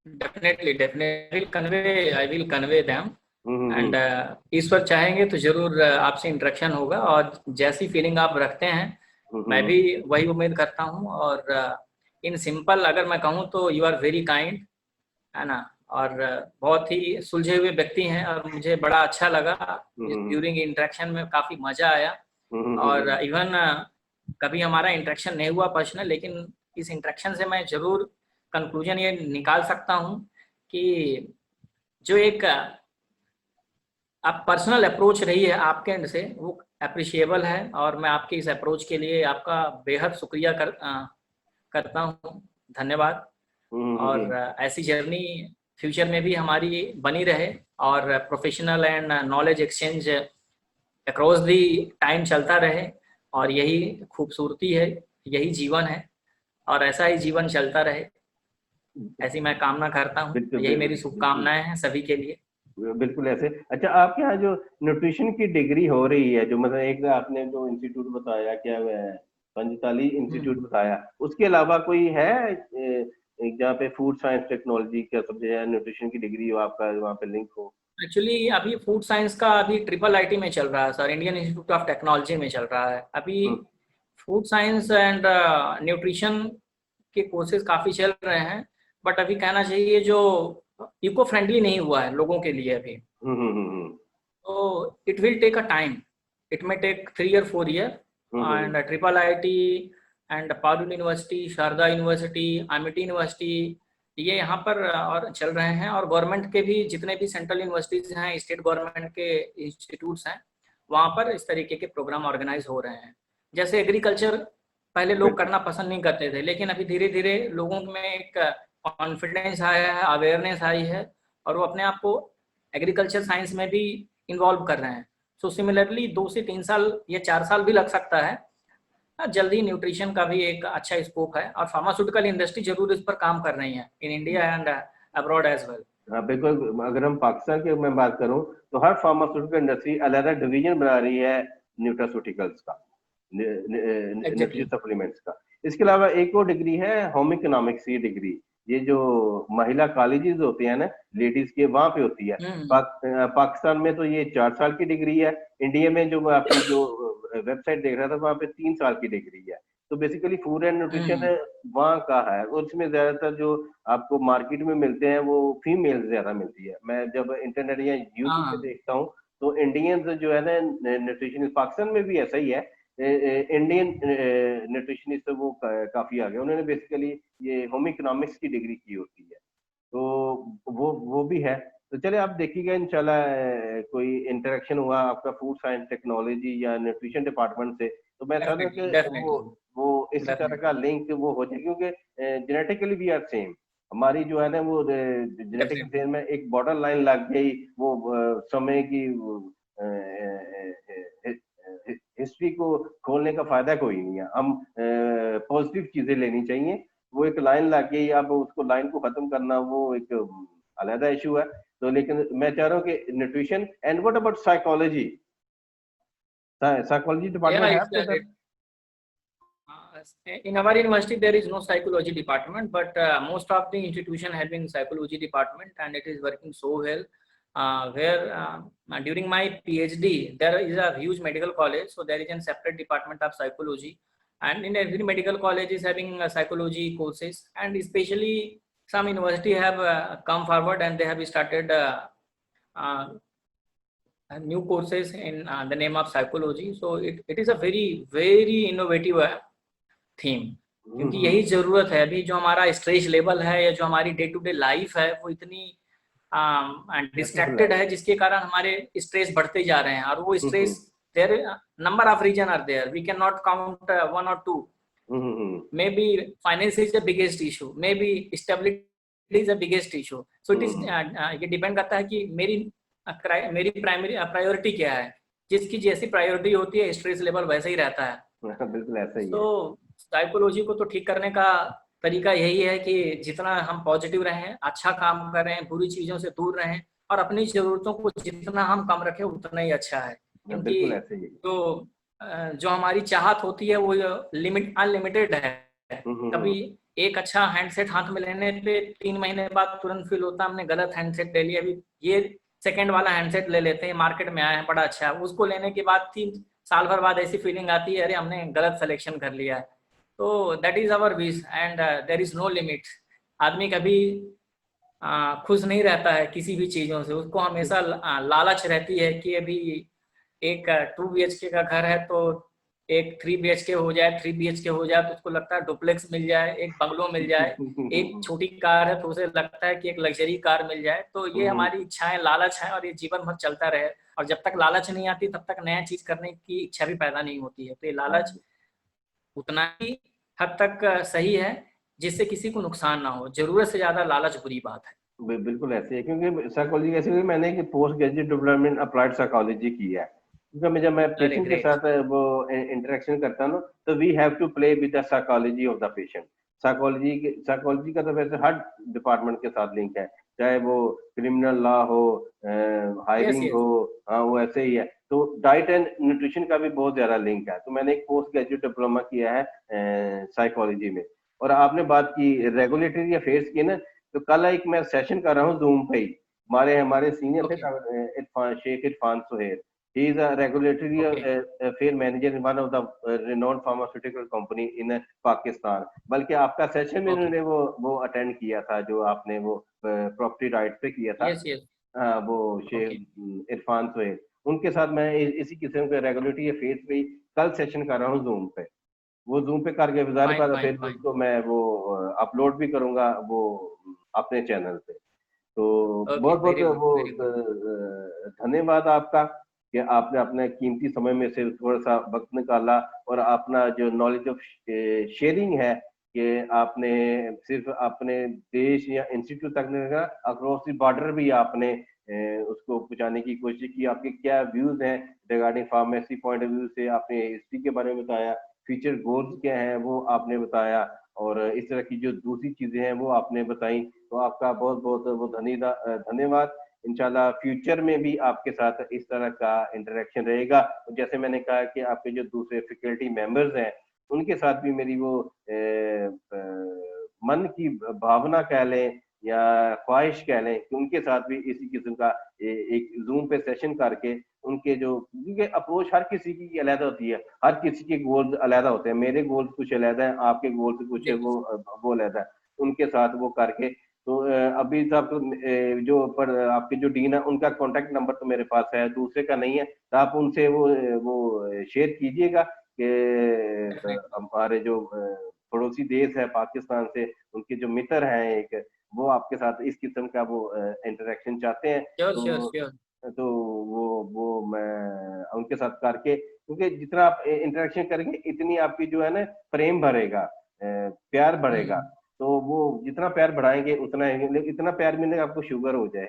Definitely, definitely convey, I will convey them. Hmm. And ईश्वर चाहेंगे तो जरूर आपसे इंटरेक्शन होगा, और जैसी फीलिंग आप रखते हैं मैं हम्म। भी वही उम्मीद करता हूँ। और इन सिंपल अगर मैं कहूँ तो यू आर वेरी काइंड, है ना। और बहुत ही सुलझे हुए व्यक्ति हैं, और मुझे बड़ा अच्छा लगा हम्म। ड्यूरिंग इंटरेक्शन में, काफ़ी मज़ा आया। और हम्म। इवन कभी हमारा इंटरेक्शन नहीं हुआ पर्सनल, लेकिन इस इंटरेक्शन से मैं जरूर कंक्लूजन ये निकाल सकता हूँ कि जो एक आप पर्सनल अप्रोच रही है आपके एंड से, वो अप्रिशिएबल है। और मैं आपके इस अप्रोच के लिए आपका बेहद शुक्रिया करता हूँ। धन्यवाद। और ऐसी जर्नी फ्यूचर में भी हमारी बनी रहे, और professional and knowledge exchange across the time चलता रहे। और यही खूबसूरती है, यही जीवन है, और ऐसा ही जीवन चलता रहे, ऐसी मैं कामना करता हूँ। बिल्कुल यही बिल्कुल मेरी बिल्कुल शुभकामनाएं हैं सभी के लिए। बिल्कुल ऐसे। अच्छा, आपके यहाँ जो न्यूट्रिशन की डिग्री हो रही है, जो मतलब एक आपने जो इंस्टीट्यूट बताया, क्या है, पंचताली इंस्टीट्यूट हम्म। बताया, उसके अलावा कोई है एक जहाँ पे फूड साइंस टेक्नोलॉजी का सब्जेक्ट या न्यूट्रिशन की डिग्री हो आपका, वहाँ पे लिंक हो? एक्चुअली अभी फूड साइंस का अभी ट्रिपल आईटी में चल रहा है sir, Indian institute of technology में चल रहा है अभी। हम्म। फूड साइंस एंड न्यूट्रिशन के कोर्सेज काफ़ी चल रहे हैं, बट अभी कहना चाहिए जो इको फ्रेंडली नहीं हुआ है लोगों के लिए अभी। हम्म। हम्म। So it will take a time. It may take 3 or 4 years. Hmm. And Triple IIT and Padul University, Sharda University, Amity University, ये यहाँ पर और चल रहे हैं। और गवर्नमेंट के भी जितने भी सेंट्रल यूनिवर्सिटीज हैं, स्टेट गवर्नमेंट के इंस्टीट्यूट्स हैं, वहाँ पर इस तरीके के प्रोग्राम ऑर्गेनाइज हो रहे हैं। जैसे एग्रीकल्चर पहले लोग बिल्कुल करना पसंद नहीं करते थे, लेकिन अभी धीरे धीरे लोगों में एक कॉन्फिडेंस आया है, अवेयरनेस आई है, और वो अपने आप को एग्रीकल्चर साइंस में भी इन्वॉल्व कर रहे हैं। सो सिमिलरली 2 से 3 साल या 4 साल भी लग सकता है। जल्दी न्यूट्रिशन का भी एक अच्छा स्कोप है, और फार्मास्यूटिकल इंडस्ट्री जरूर इस पर काम कर रही है in India and abroad as well. हाँ बिल्कुल। अगर हम पाकिस्तान की मैं बात करूं तो हर फार्मास्यूटिकल इंडस्ट्री अलग डिवीजन बना रही है न्यूट्रास्यूटिकल्स का, न्यूट्री एग्जैक्टली। सप्लीमेंट्स का। इसके अलावा एक और डिग्री है होम इकोनॉमिक्स की डिग्री, ये जो महिला कॉलेजेस होते हैं ना लेडीज के, वहां पे होती है। हम्म। पाकिस्तान में तो ये 4 साल की डिग्री है। इंडिया में जो आपकी जो वेबसाइट देख रहा था वहां पे 3 साल की डिग्री है। तो बेसिकली फूड एंड न्यूट्रिशन हम्म। वहाँ का है, और उसमें ज्यादातर जो आपको मार्केट में मिलते हैं वो फीमेल ज्यादा मिलती है। मैं जब इंटरनेट या यूट्यूब पे हाँ। देखता हूँ तो इंडियंस जो है ना न्यूट्रिशनिस्ट, पाकिस्तान में भी ऐसा ही है, इंडियन न्यूट्रिशनिस्ट वो काफी आ गए, उन्होंने बेसिकली ये होम इकोनॉमिक्स की डिग्री की होती है। तो वो भी है। तो चले आप देखिएगा इंशाल्लाह, कोई इंटरेक्शन हुआ आपका फूड साइंस टेक्नोलॉजी या न्यूट्रिशन डिपार्टमेंट से, तो मैं चाहता हूँ डेफिनेटली, कि डेफिनेटली, वो इसी तरह का डेफिनेटली, लिंक वो हो जाए, क्योंकि जेनेटिकली वी आर सेम। हमारी जो है ना वो जेनेटिक डेफिनेटली। में एक बॉर्डर लाइन लग गई, वो समय की हिस्ट्री को खोलने का फायदा कोई नहीं है। हम पॉजिटिव चीजें लेनी चाहिए। वो एक लाइन लाके आप उसको लाइन को खत्म करना वो एक अलग इशू है। तो लेकिन मैं चाह रहा हूँ कि nutrition and what about psychology, psychology Yeah, department है आपके उधर? in our university there is no psychology department, but most of the institution having psychology department, and it is working so well. Where during my PhD there is a huge medical college, so there is a separate department of psychology, and in every medical college is having psychology courses, and especially some university have come forward and they have started uh, new courses in the name of psychology. So it is a very innovative theme, क्योंकि यही जरूरत है। अभी जो हमारा stress level है या जो हमारी डे टू डे लाइफ है वो इतनी डिस्ट्रैक्टेड है, जिसके कारण हमारे स्ट्रेस बढ़ते जा रहे हैं। और वो stress, there number of reason are there, we can not count one और two. Maybe finance is the biggest issue, maybe stability is the biggest issue. So it is, ये depend करता है कि मेरी primary priority क्या है। जिसकी जैसी प्रायोरिटी होती है स्ट्रेस लेवल वैसे ही रहता है। बिल्कुल ऐसा ही है। तो साइकोलॉजी को तो ठीक करने का तरीका यही है कि जितना हम पॉजिटिव रहें, अच्छा काम करें, बुरी चीजों से दूर रहें, और अपनी जरूरतों को जितना हम कम रखें उतना ही अच्छा है। क्योंकि जो हमारी चाहत होती है वो अनलिमिटेड है। कभी एक अच्छा हैंडसेट हाथ में लेने पे 3 महीने बाद तुरंत फील होता है हमने गलत हैंडसेट ले लिया। अभी ये सेकंड वाला हैंडसेट ले लेते हैं, मार्केट में आया है बड़ा अच्छा, उसको लेने के बाद 3 साल भर बाद ऐसी फीलिंग आती है अरे हमने गलत सिलेक्शन कर लिया है। तो that is our wish and there is no limit. आदमी कभी खुश नहीं रहता है किसी भी चीजों से, उसको हमेशा लालच रहती है कि अभी एक 2 BHK का घर है तो एक 3 BHK हो जाए, 3 BHK हो जाए तो उसको लगता है डुप्लेक्स मिल जाए, एक बंगलो मिल जाए। एक छोटी कार है तो उसे लगता है कि एक लग्जरी कार मिल जाए। तो ये हमारी इच्छाएं, लालच है, और ये जीवन भर चलता रहे। और जब तक लालच नहीं आती तब तक नया चीज करने की इच्छा भी पैदा नहीं होती है। तो ये लालच उतना ही हद तक सही है जिससे किसी को नुकसान ना हो। जरूरत से ज्यादा लालच बुरी बात है। बिल्कुल ऐसे है, क्योंकि साइकोलॉजी ऐसे हुई, मैंने एक post graduate development applied psychology की है। क्योंकि जब मैं पेशेंट के साथ वो इंटरेक्शन करता हूँ तो we have to play with the psychology of the patient. Psychology का तो वैसे हर डिपार्टमेंट के साथ लिंक है, चाहे वो क्रिमिनल लॉ हो, हायरिंग हो, हाँ वो ऐसे ही है। तो डाइट एंड न्यूट्रिशन का भी बहुत ज्यादा लिंक है। तो मैंने एक पोस्ट ग्रेजुएट डिप्लोमा किया है साइकोलॉजी में। और आपने बात की रेगुलेटरी अफेयर्स की ना, तो कल एक मैं सेशन कर रहा हूँ जूम पे ही। हमारे सीनियर थे Sheikh Irfan Suhail, he is a regulatory affair manager in one of the renowned pharmaceutical company in Pakistan. बल्कि आपका सेशन में उन्होंने वो अटेंड किया था जो आपने वो प्रॉपर्टी राइट पे किया था। हाँ, वो शेख इरफान सुहेल, उनके साथ मैं इसी किस्म के रेगुलेटरी अफेयर्स पे कल सेशन कर रहा हूँ जूम पे। वो जूम पे करके फिर उसको मैं वो अपलोड भी करूंगा वो अपने चैनल पे। तो बहुत बहुत वो धन्यवाद आपका कि आपने अपने कीमती समय में से थोड़ा सा वक्त निकाला और अपना जो नॉलेज ऑफ शेयरिंग है कि आपने सिर्फ अपने देश या इंस्टीट्यूट तक नहीं रखा, अक्रॉस द बॉर्डर भी आपने उसको पहुंचाने की कोशिश की। आपके क्या व्यूज हैं regarding pharmacy point of view से, आपने हिस्ट्री के बारे में बताया, फ्यूचर गोल्स क्या हैं वो आपने बताया, और इस तरह की जो दूसरी चीजें हैं वो आपने बताई। तो आपका बहुत बहुत वो धन्यवाद। इंशाल्लाह फ्यूचर में भी आपके साथ इस तरह का इंटरेक्शन रहेगा। जैसे मैंने कहा कि आपके जो दूसरे फैकल्टी मेंबर्स हैं उनके साथ भी मेरी वो मन की भावना कह लें या ख्वाहिश कह लें कि उनके साथ भी इसी किस्म का एक जूम पे सेशन करके उनके जो, क्योंकि अप्रोच हर किसी की अलग होती है, हर किसी के गोल्स अलग होते हैं। मेरे गोल्स कुछ अलग है, आपके गोल्स कुछ वो अलग है। उनके साथ वो करके तो अभी तक जो पर आपके जो डीन है उनका कॉन्टेक्ट नंबर तो मेरे पास है, दूसरे का नहीं है। तो आप उनसे वो शेयर कीजिएगा कि हमारे जो पड़ोसी देश है पाकिस्तान से, उनके जो मित्र हैं एक, वो आपके साथ इस किस्म का वो इंटरेक्शन चाहते हैं। तो वो मैं उनके साथ करके, क्योंकि जितना आप इंटरेक्शन करेंगे इतनी आपकी जो है ना प्रेम बढ़ेगा, प्यार बढ़ेगा। तो वो जितना प्यार बढ़ाएंगे उतना इतना प्यार मिलेगा आपको शुगर हो जाए।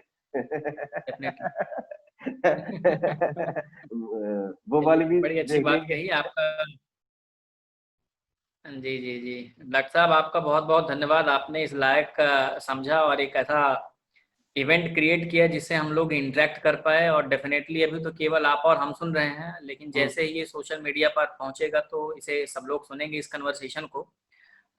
वो वाली भी बड़ी अच्छी देखनी। बात कही आपका। जी जी जी, डॉक्टर साहब आपका बहुत बहुत धन्यवाद, आपने इस लायक समझा और एक ऐसा इवेंट क्रिएट किया जिससे हम लोग इंटरेक्ट कर पाए। और डेफिनेटली अभी तो केवल आप और हम सुन रहे हैं, लेकिन जैसे ही ये सोशल मीडिया पर पहुंचेगा तो इसे सब लोग सुनेंगे इस कन्वर्सेशन को।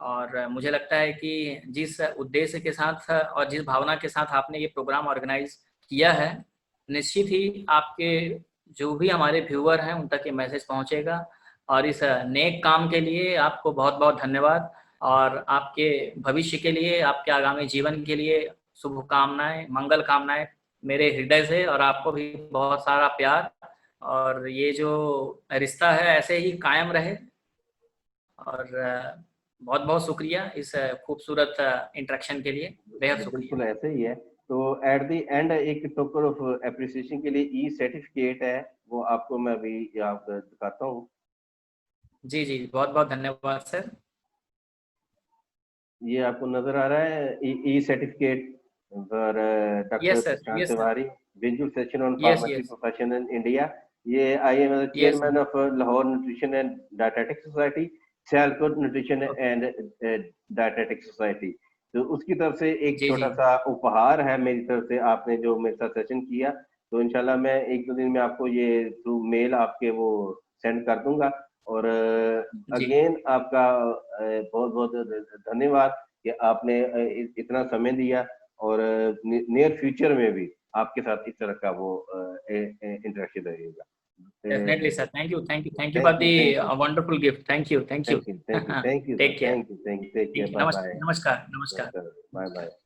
और मुझे लगता है कि जिस उद्देश्य के साथ और जिस भावना के साथ आपने ये प्रोग्राम ऑर्गेनाइज किया है, निश्चित ही आपके जो भी हमारे व्यूअर हैं उन तक ये मैसेज पहुंचेगा। और इस नेक काम के लिए आपको बहुत बहुत धन्यवाद। और आपके भविष्य के लिए, आपके आगामी जीवन के लिए शुभकामनाएं, मंगल कामनाएं मेरे हृदय से। और आपको भी बहुत सारा प्यार, और ये जो रिश्ता है ऐसे ही कायम रहे। और बहुत बहुत शुक्रिया इस खूबसूरत इंटरेक्शन के लिए, बेहद शुक्रिया। बिल्कुल ऐसे ही है। तो एट द एंड एक टोकन ऑफ एप्रिसिएशन के लिए ई सर्टिफिकेट है, वो आपको मैं अभी यहाँ पर दिखाता हूँ। जी जी, बहुत बहुत धन्यवाद सर। ये आपको नजर आ रहा है E certificate for doctor yes sir, Prashant yes sir, Tiwari, visual session on yes pharmacy yes, profession in India. ये I am yes chairman of Lahore nutrition and dietetics society, Sialkot nutrition okay. And dietetics society. तो उसकी तरफ से एक जी जी, छोटा सा उपहार है मेरी तरफ से, आपने जो मेरे साथ सेशन किया। तो इंशाल्लाह मैं एक दो दिन में आपको ये थ्रू मेल आपके वो सेंड कर दूंगा। और जी अगेन आपका बहुत बहुत धन्यवाद कि आपने इतना समय दिया। और नियर फ्यूचर में भी आपके साथ इस तरह का वो इंटरेक्शन रहेगा। Definitely sir, thank you thank you thank you for thank you, the thank you, wonderful gift, thank you thank you. Thank you, thank you, thank you, thank you sir, take care. Thank you, thank you, take ठीक care, है, bye नमस्कार bye, नमस्कार नमस्कार। Bye bye.